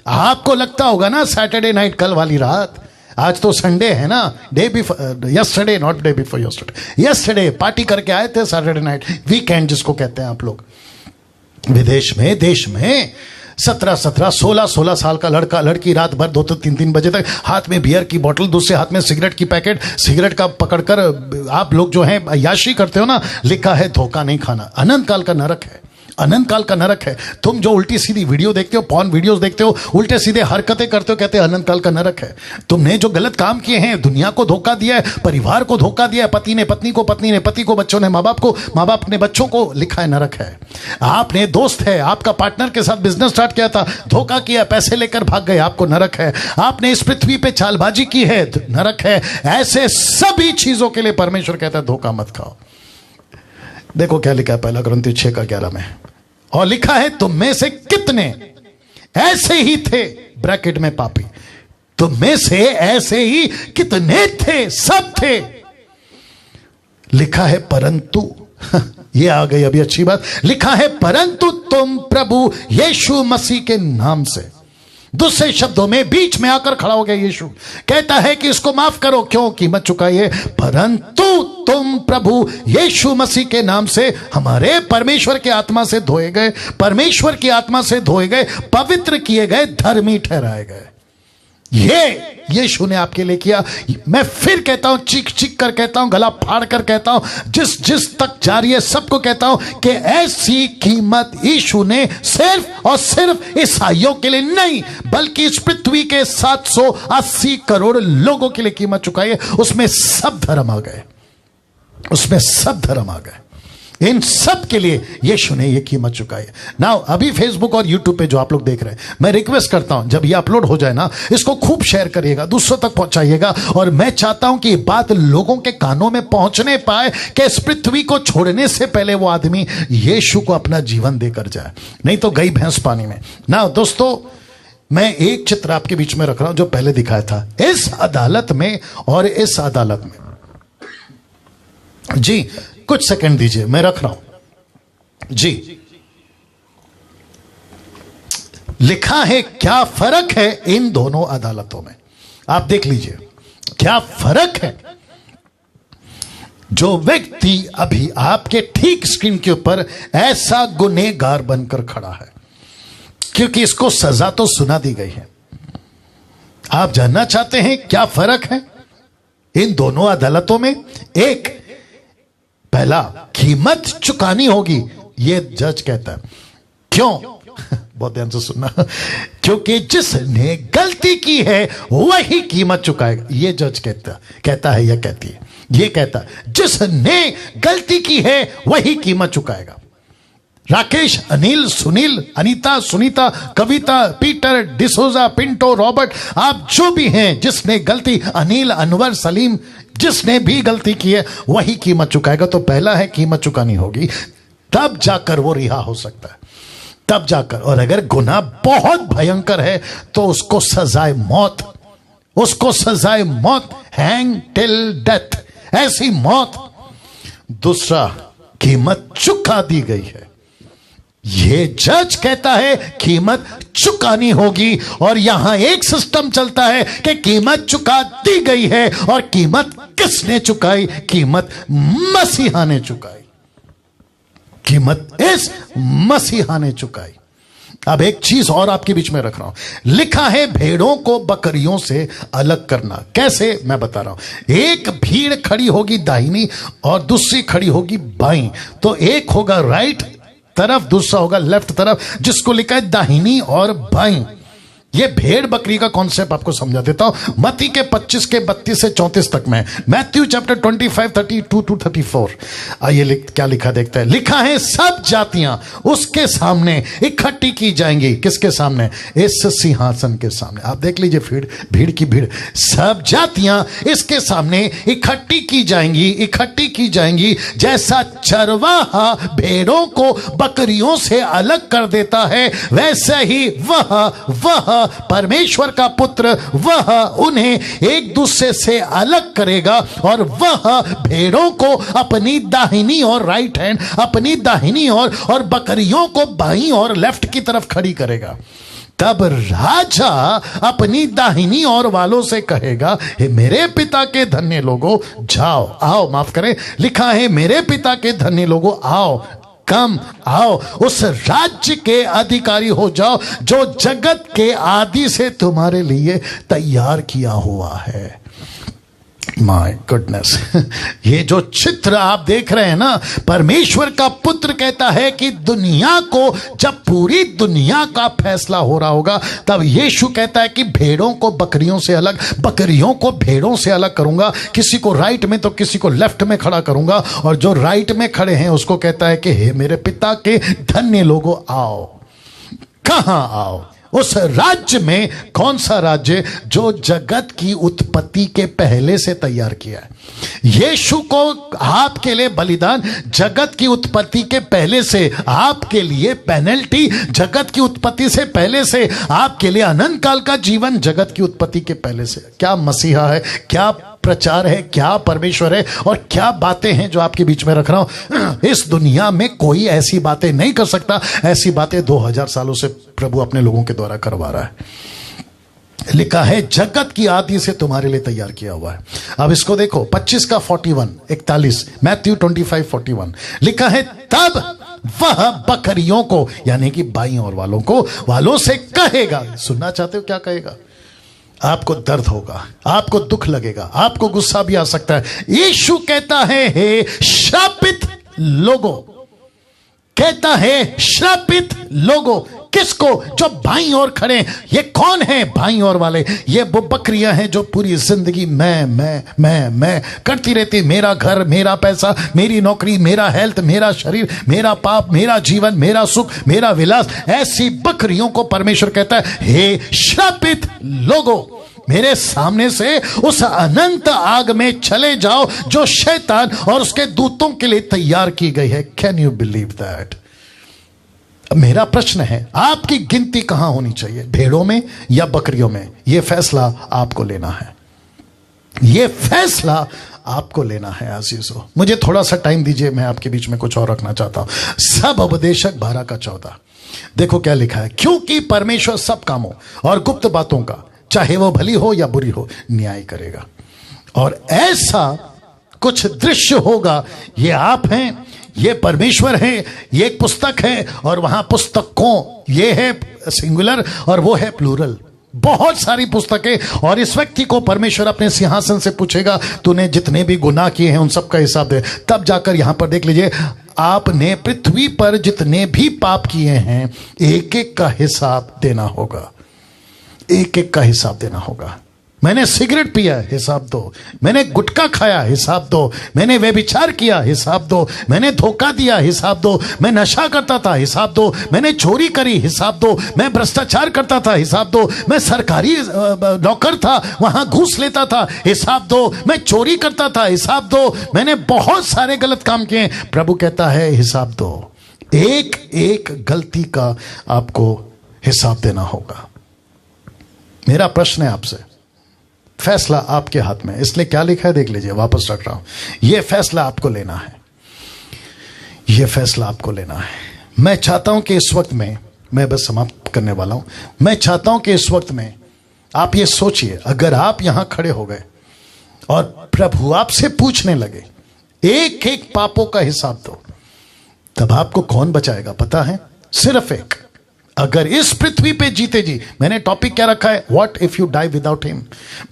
आपको लगता होगा ना सैटरडे नाइट, कल वाली रात, आज तो संडे है ना, day before yesterday, not day before yesterday, yesterday party करके आए थे, सैटरडे नाइट, वीकेंड जिसको कहते हैं आप लोग। विदेश में, देश में 17-17, 16-16 साल का लड़का लड़की रात भर 2-2, 3-3 बजे तक हाथ में बियर की बोतल, दूसरे हाथ में सिगरेट की पैकेट, सिगरेट का पकड़कर आप लोग जो है अय्याशी करते हो ना। लिखा है धोखा नहीं खाना। अनंत काल का नरक है। अनंत काल का नरक है। तुम जो उल्टी सीधी वीडियो देखते हो, पॉर्न वीडियोस देखते हो, उल्टे सीधे हरकतें करते हो, कहते हैं अनंत काल का नरक है। तुमने जो गलत काम किए हैं, दुनिया को धोखा दिया है, परिवार को धोखा दिया है, पति ने पत्नी को, पत्नी ने पति को, बच्चों ने माँ बाप को, माँ बाप ने बच्चों को, लिखा है नरक है। आपने दोस्त है, आपका पार्टनर के साथ बिजनेस स्टार्ट किया था, धोखा किया, पैसे लेकर भाग गए, आपको नरक है। आपने इस पृथ्वी पे चालबाजी की है, नरक है। ऐसे सभी चीजों के लिए परमेश्वर कहता है धोखा मत खाओ। देखो क्या लिखा है 1 कुरिन्थियों 6:11 में, और लिखा है तुम में से कितने ऐसे ही थे, ब्रैकेट में पापी, तुम में से ऐसे ही कितने थे, सब थे। लिखा है परंतु ये आ गई अभी अच्छी बात, लिखा है परंतु तुम प्रभु यीशु मसीह के नाम से। दूसरे शब्दों में बीच में आकर खड़ा हो गया यीशु, कहता है कि इसको माफ करो, क्यों? कीमत चुकाई है। परंतु तुम प्रभु यीशु मसीह के नाम से हमारे परमेश्वर के आत्मा से धोए गए, परमेश्वर की आत्मा से धोए गए, पवित्र किए गए, धर्मी ठहराए गए। ये यीशु ने आपके लिए किया। मैं फिर कहता हूं, चीख चीख कर कहता हूं, गला फाड़ कर कहता हूं, जिस तक जा रही है सबको कहता हूं कि ऐसी कीमत यीशु ने सिर्फ और सिर्फ ईसाइयों के लिए नहीं, बल्कि इस पृथ्वी के 780 करोड़ लोगों के लिए कीमत चुकाई है। उसमें सब धर्म आ गए, उसमें सब धर्म आ गए, इन सब के लिए यीशु ने यह कीमत चुकाई है। नाउ अभी फेसबुक और यूट्यूब पे जो आप लोग देख रहे हैं, मैं रिक्वेस्ट करता हूं जब ये अपलोड हो जाए ना, इसको खूब शेयर करिएगा, दूसरों तक पहुंचाइएगा। और मैं चाहता हूं कि ये बात लोगों के कानों में पहुंचने पाए कि इस पृथ्वी को छोड़ने से पहले वो आदमी यीशु को अपना जीवन देकर जाए, नहीं तो गई भैंस पानी में। नाउ दोस्तों, मैं एक चित्र आपके बीच में रख रहा हूं जो पहले दिखाया था, इस अदालत में और इस अदालत में। जी कुछ सेकंड दीजिए, मैं रख रहा हूं जी। लिखा है क्या फर्क है इन दोनों अदालतों में, आप देख लीजिए क्या फर्क है। जो व्यक्ति अभी आपके ठीक स्क्रीन के ऊपर ऐसा गुनहगार बनकर खड़ा है, क्योंकि इसको सजा तो सुना दी गई है, आप जानना चाहते हैं क्या फर्क है इन दोनों अदालतों में? एक, पहला, कीमत चुकानी होगी, ये जज कहता है। क्यों? बहुत ध्यान से सुनना, क्योंकि जिसने गलती की है वही कीमत चुकाएगा, ये जज कहता है या कहती है, ये कहता है जिसने गलती की है वही कीमत चुकाएगा। राकेश, अनिल, सुनील, अनीता, सुनीता, कविता, पीटर, डिसोजा, पिंटो, रॉबर्ट, आप जो भी हैं, जिसने गलती, अनिल, अनवर, सलीम, जिसने भी गलती की है वही कीमत चुकाएगा। तो पहला है कीमत चुकानी होगी, तब जाकर वो रिहा हो सकता है, तब जाकर। और अगर गुनाह बहुत भयंकर है तो उसको सजाए मौत, उसको सजाए मौत, हैंग टिल डेथ, ऐसी मौत। दूसरा, कीमत चुका दी गई है, ये जज कहता है कीमत चुकानी होगी। और यहां एक सिस्टम चलता है कि कीमत चुका दी गई है, और कीमत किसने चुकाई? कीमत मसीहा ने चुकाई, कीमत इस मसीहा ने चुकाई। अब एक चीज और आपके बीच में रख रहा हूं, लिखा है भेड़ों को बकरियों से अलग करना। कैसे? मैं बता रहा हूं। एक भीड़ खड़ी होगी दाहिनी और दूसरी खड़ी होगी बाईं, तो एक होगा राइट तरफ, दूसरा होगा लेफ्ट तरफ, जिसको लिखा है दाहिनी और बाईं। ये भेड़ बकरी का कॉन्सेप्ट आपको समझा देता हूं। मत्ती के 25 के 32 से 34 तक में, मैथ्यू चैप्टर 25 32 to 34। आइए क्या लिखा देखते हैं। लिखा है सब जातियां उसके सामने इकट्ठी की जाएंगी। किसके सामने? इस सिंहासन के सामने। आप देख लीजिए, भीड़ की भीड़, सब जातियां इसके सामने इकट्ठी की जाएंगी, इकट्ठी की जाएंगी। जैसा चरवाहा भेड़ों को बकरियों से अलग कर देता है, वैसे ही वह परमेश्वर का पुत्र वह उन्हें एक दूसरे से अलग करेगा, और वह भेड़ों को अपनी दाहिनी और राइट हैंड, अपनी दाहिनी और बकरियों को बाईं और लेफ्ट की तरफ खड़ी करेगा। तब राजा अपनी दाहिनी और वालों से कहेगा, हे मेरे पिता के धन्य लोगों, जाओ, आओ, माफ करें, लिखा है मेरे पिता के धन्य लोगों, आओ, कम, आओ, उस राज्य के अधिकारी हो जाओ जो जगत के आदि से तुम्हारे लिए तैयार किया हुआ है। माय गुडनेस, ये जो चित्र आप देख रहे हैं ना, परमेश्वर का पुत्र कहता है कि दुनिया को, जब पूरी दुनिया का फैसला हो रहा होगा, तब यीशु कहता है कि भेड़ों को बकरियों से अलग, बकरियों को भेड़ों से अलग करूंगा, किसी को राइट में तो किसी को लेफ्ट में खड़ा करूंगा, और जो राइट में खड़े हैं उसको कहता है कि हे मेरे पिता के धन्य लोगों, आओ। कहां आओ? उस राज्य में। कौन सा राज्य? जो जगत की उत्पत्ति के पहले से तैयार किया है। यीशु को आपके लिए बलिदान जगत की उत्पत्ति के पहले से, आपके लिए पेनल्टी जगत की उत्पत्ति से पहले से, आपके लिए अनंत काल का जीवन जगत की उत्पत्ति के पहले से। क्या मसीहा है, क्या प्रचार है, क्या परमेश्वर है, और क्या बातें हैं जो आपके बीच में रख रहा हूं। इस दुनिया में कोई ऐसी बातें नहीं कर सकता। ऐसी बातें 2000 सालों से प्रभु अपने लोगों के द्वारा करवा रहा है। लिखा है जगत की आदि से तुम्हारे लिए तैयार किया हुआ है। अब इसको देखो 25 का 41 मैथ्यू 25:41 लिखा है, तब वह बकरियों को, यानी कि बाईं ओर वालों से कहेगा। सुनना चाहते हो क्या कहेगा? आपको दर्द होगा, आपको दुख लगेगा, आपको गुस्सा भी आ सकता है। यीशु कहता है, हे श्रापित लोगों, कहता है श्रापित लोगों। किसको? जो बाईं ओर खड़े। ये कौन है बाईं ओर वाले? ये वो बकरियां हैं जो पूरी जिंदगी मैं करती रहती। मेरा घर, मेरा पैसा, मेरी नौकरी, मेरा हेल्थ, मेरा शरीर, मेरा पाप, मेरा जीवन, मेरा सुख, मेरा विलास। ऐसी बकरियों को परमेश्वर कहता है, हे श्रापित लोगों, मेरे सामने से उस अनंत आग में चले जाओ जो शैतान और उसके दूतों के लिए तैयार की गई है। Can you believe that? मेरा प्रश्न है, आपकी गिनती कहां होनी चाहिए, भेड़ों में या बकरियों में? यह फैसला आपको लेना है। यह फैसला आपको लेना है अजीजों। मुझे थोड़ा सा टाइम दीजिए, मैं आपके बीच में कुछ और रखना चाहता हूं। सब उपदेशक 12 का 14 देखो क्या लिखा है। क्योंकि परमेश्वर सब कामों और गुप्त बातों का, चाहे वो भली हो या बुरी हो, न्याय करेगा। और ऐसा कुछ दृश्य होगा। ये आप हैं, ये परमेश्वर है, ये एक पुस्तक है, और वहां पुस्तकों, ये है सिंगुलर और वो है प्लूरल, बहुत सारी पुस्तकें। और इस व्यक्ति को परमेश्वर अपने सिंहासन से पूछेगा, तूने जितने भी गुनाह किए हैं उन सब का हिसाब दे। तब जाकर यहां पर देख लीजिए, आपने पृथ्वी पर जितने भी पाप किए हैं, एक एक का हिसाब देना होगा। एक एक का हिसाब देना होगा। मैंने सिगरेट पिया, हिसाब दो। मैंने गुटखा खाया, हिसाब दो। मैंने व्यभिचार किया, हिसाब दो। मैंने धोखा दिया, हिसाब दो। मैं नशा करता था, हिसाब दो। मैंने चोरी करी, हिसाब दो। मैं भ्रष्टाचार करता था, हिसाब दो। मैं सरकारी नौकर था, वहां घूस लेता था, हिसाब दो। मैं चोरी करता था, हिसाब दो। मैंने बहुत सारे गलत काम किए। प्रभु कहता है, हिसाब दो। एक एक गलती का आपको हिसाब देना होगा। मेरा प्रश्न है आपसे, फैसला आपके हाथ में। इसलिए क्या लिखा है देख लीजिए, वापस रख रहा हूं। यह फैसला आपको लेना है। यह फैसला आपको लेना है। मैं चाहता हूं कि इस वक्त में, मैं बस समाप्त करने वाला हूं, मैं चाहता हूं कि इस वक्त में आप ये सोचिए, अगर आप यहां खड़े हो गए और प्रभु आपसे पूछने लगे, एक एक पापों का हिसाब दो, तब आपको कौन बचाएगा पता है? सिर्फ एक। अगर इस पृथ्वी पे जीते जी, मैंने टॉपिक क्या रखा है, what if you die without him.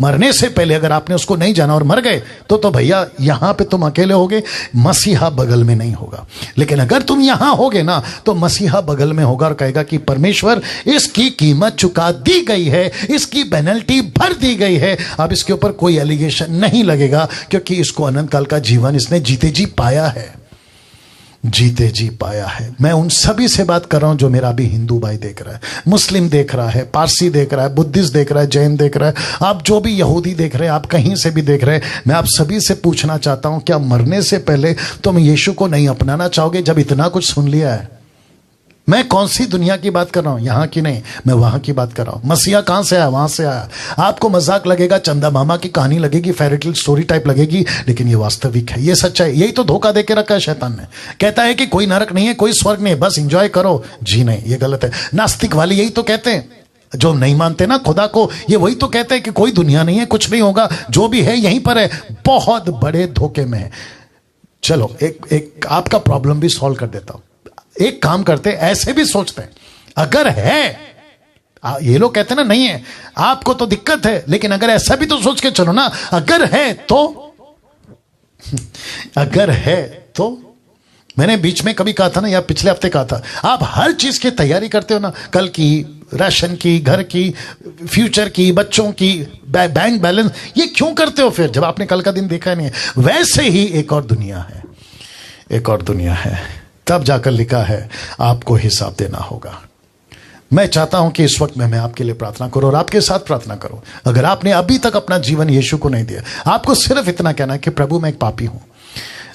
मरने से पहले अगर आपने उसको नहीं जाना और मर गए तो भैया यहां पे तुम अकेले होगे, मसीहा बगल में नहीं होगा। लेकिन अगर तुम यहां होगे ना, तो मसीहा बगल में होगा और कहेगा कि परमेश्वर, इसकी कीमत चुका दी गई है, इसकी पेनल्टी भर दी गई है, अब इसके ऊपर कोई एलिगेशन नहीं लगेगा, क्योंकि इसको अनंत काल का जीवन इसने जीते जी पाया है। जीते जी पाया है। मैं उन सभी से बात कर रहा हूं जो मेरा अभी हिंदू भाई देख रहा है, मुस्लिम देख रहा है, पारसी देख रहा है, बुद्धिस्ट देख रहा है, जैन देख रहा है, आप जो भी यहूदी देख रहे हैं, आप कहीं से भी देख रहे हैं, मैं आप सभी से पूछना चाहता हूं, क्या मरने से पहले तुम यीशु को नहीं अपनाना चाहोगे जब इतना कुछ सुन लिया है? मैं कौन सी दुनिया की बात कर रहा हूं, यहां की नहीं, मैं वहां की बात कर रहा हूं। मसीहा कहां से आया? वहां से आया। आपको मजाक लगेगा, चंदा मामा की कहानी लगेगी, फेयरटेल स्टोरी टाइप लगेगी, लेकिन ये वास्तविक है, ये सच्चाई। यही तो धोखा देके रखा है शैतान ने। कहता है कि कोई नरक नहीं है, कोई स्वर्ग नहीं है, बस एंजॉय करो। जी नहीं, ये गलत है। नास्तिक वाले यही तो कहते हैं, जो नहीं मानते ना खुदा को, ये वही तो कहते हैं कि कोई दुनिया नहीं है, कुछ नहीं होगा, जो भी है यहीं पर है। बहुत बड़े धोखे में है। चलो एक आपका प्रॉब्लम भी सॉल्व कर देता हूं। एक काम करते, ऐसे भी सोचते हैं, अगर है, ये लोग कहते हैं ना, नहीं है, आपको तो दिक्कत है, लेकिन अगर ऐसा भी तो सोच के चलो ना, अगर है तो अगर है तो। मैंने बीच में कभी कहा था ना, या पिछले हफ्ते कहा था, आप हर चीज की तैयारी करते हो ना, कल की, राशन की, घर की, फ्यूचर की, बच्चों की, बैंक बैलेंस, ये क्यों करते हो फिर जब आपने कल का दिन देखा नहीं है? वैसे ही एक और दुनिया है, एक और दुनिया है, तब जाकर लिखा है आपको हिसाब देना होगा। मैं चाहता हूं कि इस वक्त मैं आपके लिए प्रार्थना करूं और आपके साथ प्रार्थना करूं। अगर आपने अभी तक अपना जीवन यीशु को नहीं दिया, आपको सिर्फ इतना कहना है कि प्रभु मैं एक पापी हूं।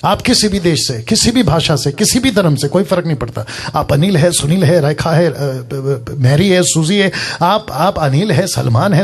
आप किसी भी देश से, किसी भी भाषा से, किसी भी धर्म से, कोई फर्क नहीं पड़ता। आप अनिल है, सुनील है, रेखा है, मैरी है, सूजी है, आप अनिल है, सलमान है,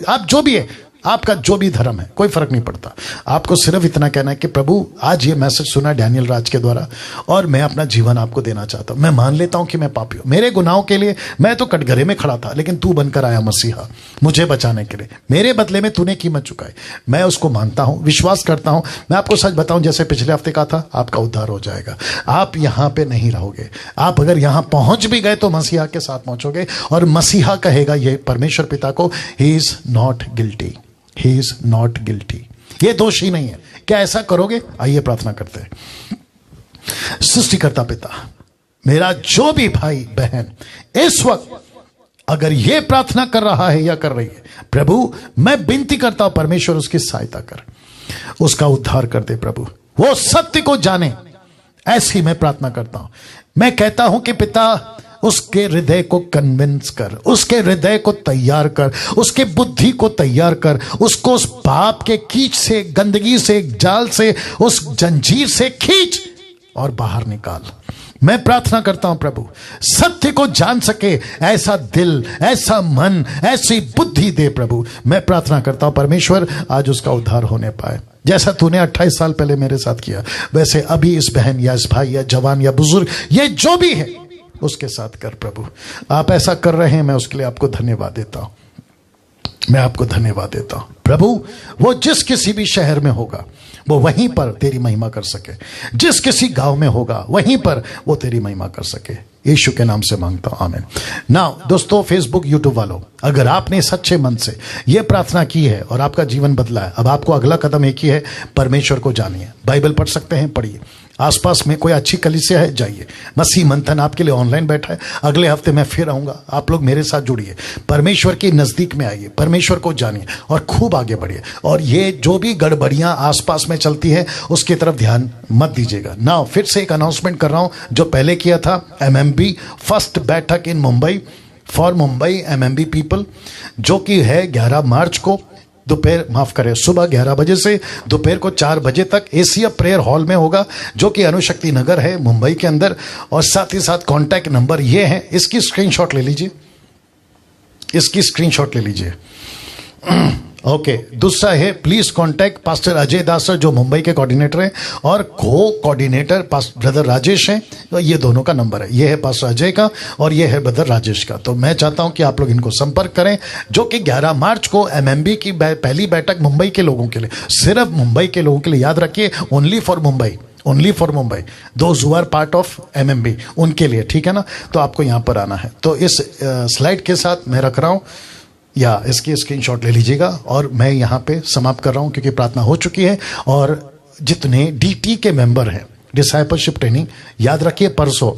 आप जो भी है, आपका जो भी धर्म है, कोई फर्क नहीं पड़ता। आपको सिर्फ इतना कहना है कि प्रभु आज ये मैसेज सुना डैनियल राज के द्वारा और मैं अपना जीवन आपको देना चाहता हूं। मैं मान लेता हूं कि मैं पापी हूं, मेरे गुनाहों के लिए मैं तो कटघरे में खड़ा था, लेकिन तू बनकर आया मसीहा मुझे बचाने के लिए, मेरे बदले में तूने कीमत चुकाई। मैं उसको मानता हूं, विश्वास करता हूं। मैं आपको सच बताऊं, जैसे पिछले हफ्ते कहा था, आपका उद्धार हो जाएगा। आप यहां पे नहीं रहोगे, आप अगर यहां पहुंच भी गए तो मसीहा के साथ पहुंचोगे और मसीहा कहेगा ये परमेश्वर पिता को, he is not guilty, He is not guilty, ये दोषी नहीं है। क्या ऐसा करोगे? आइए प्रार्थना करते हैं। सृष्टिकर्ता पिता, मेरा जो भी भाई बहन इस वक्त अगर ये प्रार्थना कर रहा है या कर रही है, प्रभु मैं विनती करता हूं परमेश्वर उसकी सहायता कर, उसका उद्धार कर दे प्रभु, वो सत्य को जाने, ऐसी मैं प्रार्थना करता हूं। मैं कहता हूं कि पिता उसके हृदय को कन्विंस कर, उसके हृदय को तैयार कर, उसके बुद्धि को तैयार कर, उसको उस पाप के कीच से, गंदगी से, जाल से, उस जंजीर से खींच और बाहर निकाल। मैं प्रार्थना करता हूं प्रभु सत्य को जान सके ऐसा दिल, ऐसा मन, ऐसी बुद्धि दे प्रभु। मैं प्रार्थना करता हूं परमेश्वर आज उसका उद्धार होने पाए, जैसा तूने 28 साल पहले मेरे साथ किया, वैसे अभी इस बहन या इस भाई या जवान या बुजुर्ग, ये जो भी है उसके साथ कर प्रभु। आप ऐसा कर रहे हैं, मैं उसके लिए आपको धन्यवाद देता हूं, मैं आपको धन्यवाद देता हूं प्रभु। वो जिस किसी भी शहर में होगा वो वहीं पर तेरी महिमा कर सके, जिस किसी गांव में होगा वहीं पर वो तेरी महिमा कर सके, यीशु के नाम से मांगता हूं, आमीन। नाउ दोस्तों, फेसबुक यूट्यूब वालों, अगर आपने सच्चे मन से ये प्रार्थना की है और आपका जीवन बदला है, अब आपको अगला कदम एक ही है, परमेश्वर को जानिए। बाइबल पढ़ सकते हैं, पढ़िए। आसपास में कोई अच्छी कलीसिया है, जाइए। मसीह मंथन आपके लिए ऑनलाइन बैठा है, अगले हफ्ते मैं फिर आऊंगा, आप लोग मेरे साथ जुड़िए, परमेश्वर के नजदीक में आइए, परमेश्वर को जानिए और खूब आगे बढ़िए। और ये जो भी गड़बड़ियां आसपास में चलती है उसकी तरफ ध्यान मत दीजिएगा। नाउ फिर से एक अनाउंसमेंट कर रहा हूं, जो पहले किया था, MMB फर्स्ट बैठक in Mumbai for Mumbai MMB people, जो कि है 11 मार्च को दोपहर, माफ करें, सुबह 11 बजे से दोपहर को 4 बजे तक एशिया प्रेयर हॉल में होगा, जो कि अनुशक्ति नगर है मुंबई के अंदर। और साथ ही साथ कॉन्टैक्ट नंबर ये है, इसकी स्क्रीनशॉट ले लीजिए, इसकी स्क्रीनशॉट ले लीजिए। ओके, दूसरा है please contact pastor Ajay Das sir, जो मुंबई के कोऑर्डिनेटर हैं, और को कोऑर्डिनेटर ब्रदर राजेश हैं। तो ये दोनों का नंबर है, ये है पास्टर अजय का और ये है ब्रदर राजेश का। तो मैं चाहता हूं कि आप लोग इनको संपर्क करें, जो कि 11 मार्च को MMB की पहली बैठक मुंबई के लोगों के लिए, सिर्फ मुंबई के लोगों के लिए, याद रखिए, only for Mumbai, only for Mumbai, those who are part of MMB, उनके लिए, ठीक है ना। तो आपको यहां पर आना है। तो इस स्लाइड के साथ मैं रख रहा हूं, या इसकी स्क्रीनशॉट ले लीजिएगा, और मैं यहाँ पे समाप्त कर रहा हूँ क्योंकि प्रार्थना हो चुकी है। और जितने DT के मेंबर हैं, डिसाइपलशिप ट्रेनिंग, याद रखिए परसों,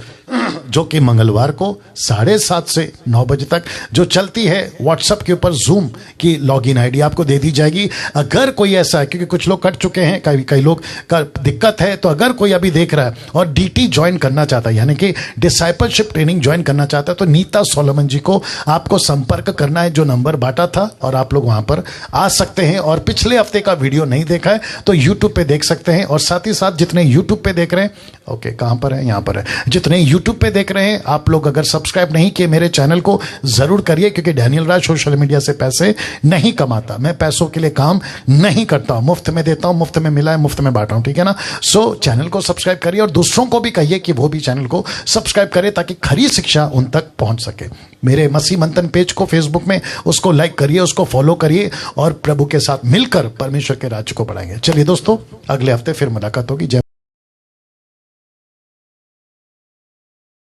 जो कि मंगलवार को 7:30 से 9 बजे तक जो चलती है, व्हाट्सएप के ऊपर जूम की लॉगिन आईडी आपको दे दी जाएगी। अगर कोई ऐसा है, क्योंकि कुछ लोग कट चुके हैं, कई लोग का दिक्कत है, तो अगर कोई अभी देख रहा है और DT ज्वाइन करना चाहता है, यानी कि डिसाइपलशिप ट्रेनिंग ज्वाइन करना चाहता है, तो नीता सोलोमन जी को आपको संपर्क करना है, जो नंबर बांटा था, और आप लोग वहां पर आ सकते हैं। और पिछले हफ्ते का वीडियो नहीं देखा है तो यूट्यूब पे देख सकते हैं। और साथ ही साथ जितने यूट्यूब पे देख रहे हैं, ओके कहां पर है, यहां पर है, जितने यूट्यूब पे देख रहे हैं, आप लोग अगर सब्सक्राइब नहीं किए मेरे चैनल को जरूर करिए, क्योंकि डैनियल राज सोशल मीडिया से पैसे नहीं कमाता, मैं पैसों के लिए काम नहीं करता हूं, मुफ्त में देता हूं, मुफ्त में मिला है, मुफ्त में बांटा हूं, ठीक है ना। सो चैनल को सब्सक्राइब करिए और दूसरों को भी कहिए कि वो भी चैनल को सब्सक्राइब करें, ताकि खरी शिक्षा उन तक पहुंच सके। मेरे मसीह मंथन पेज को फेसबुक में, उसको लाइक करिए, उसको फॉलो करिए, और प्रभु के साथ मिलकर परमेश्वर के राज्य को बढ़ाएंगे। चलिए दोस्तों, अगले हफ्ते फिर मुलाकात होगी। जय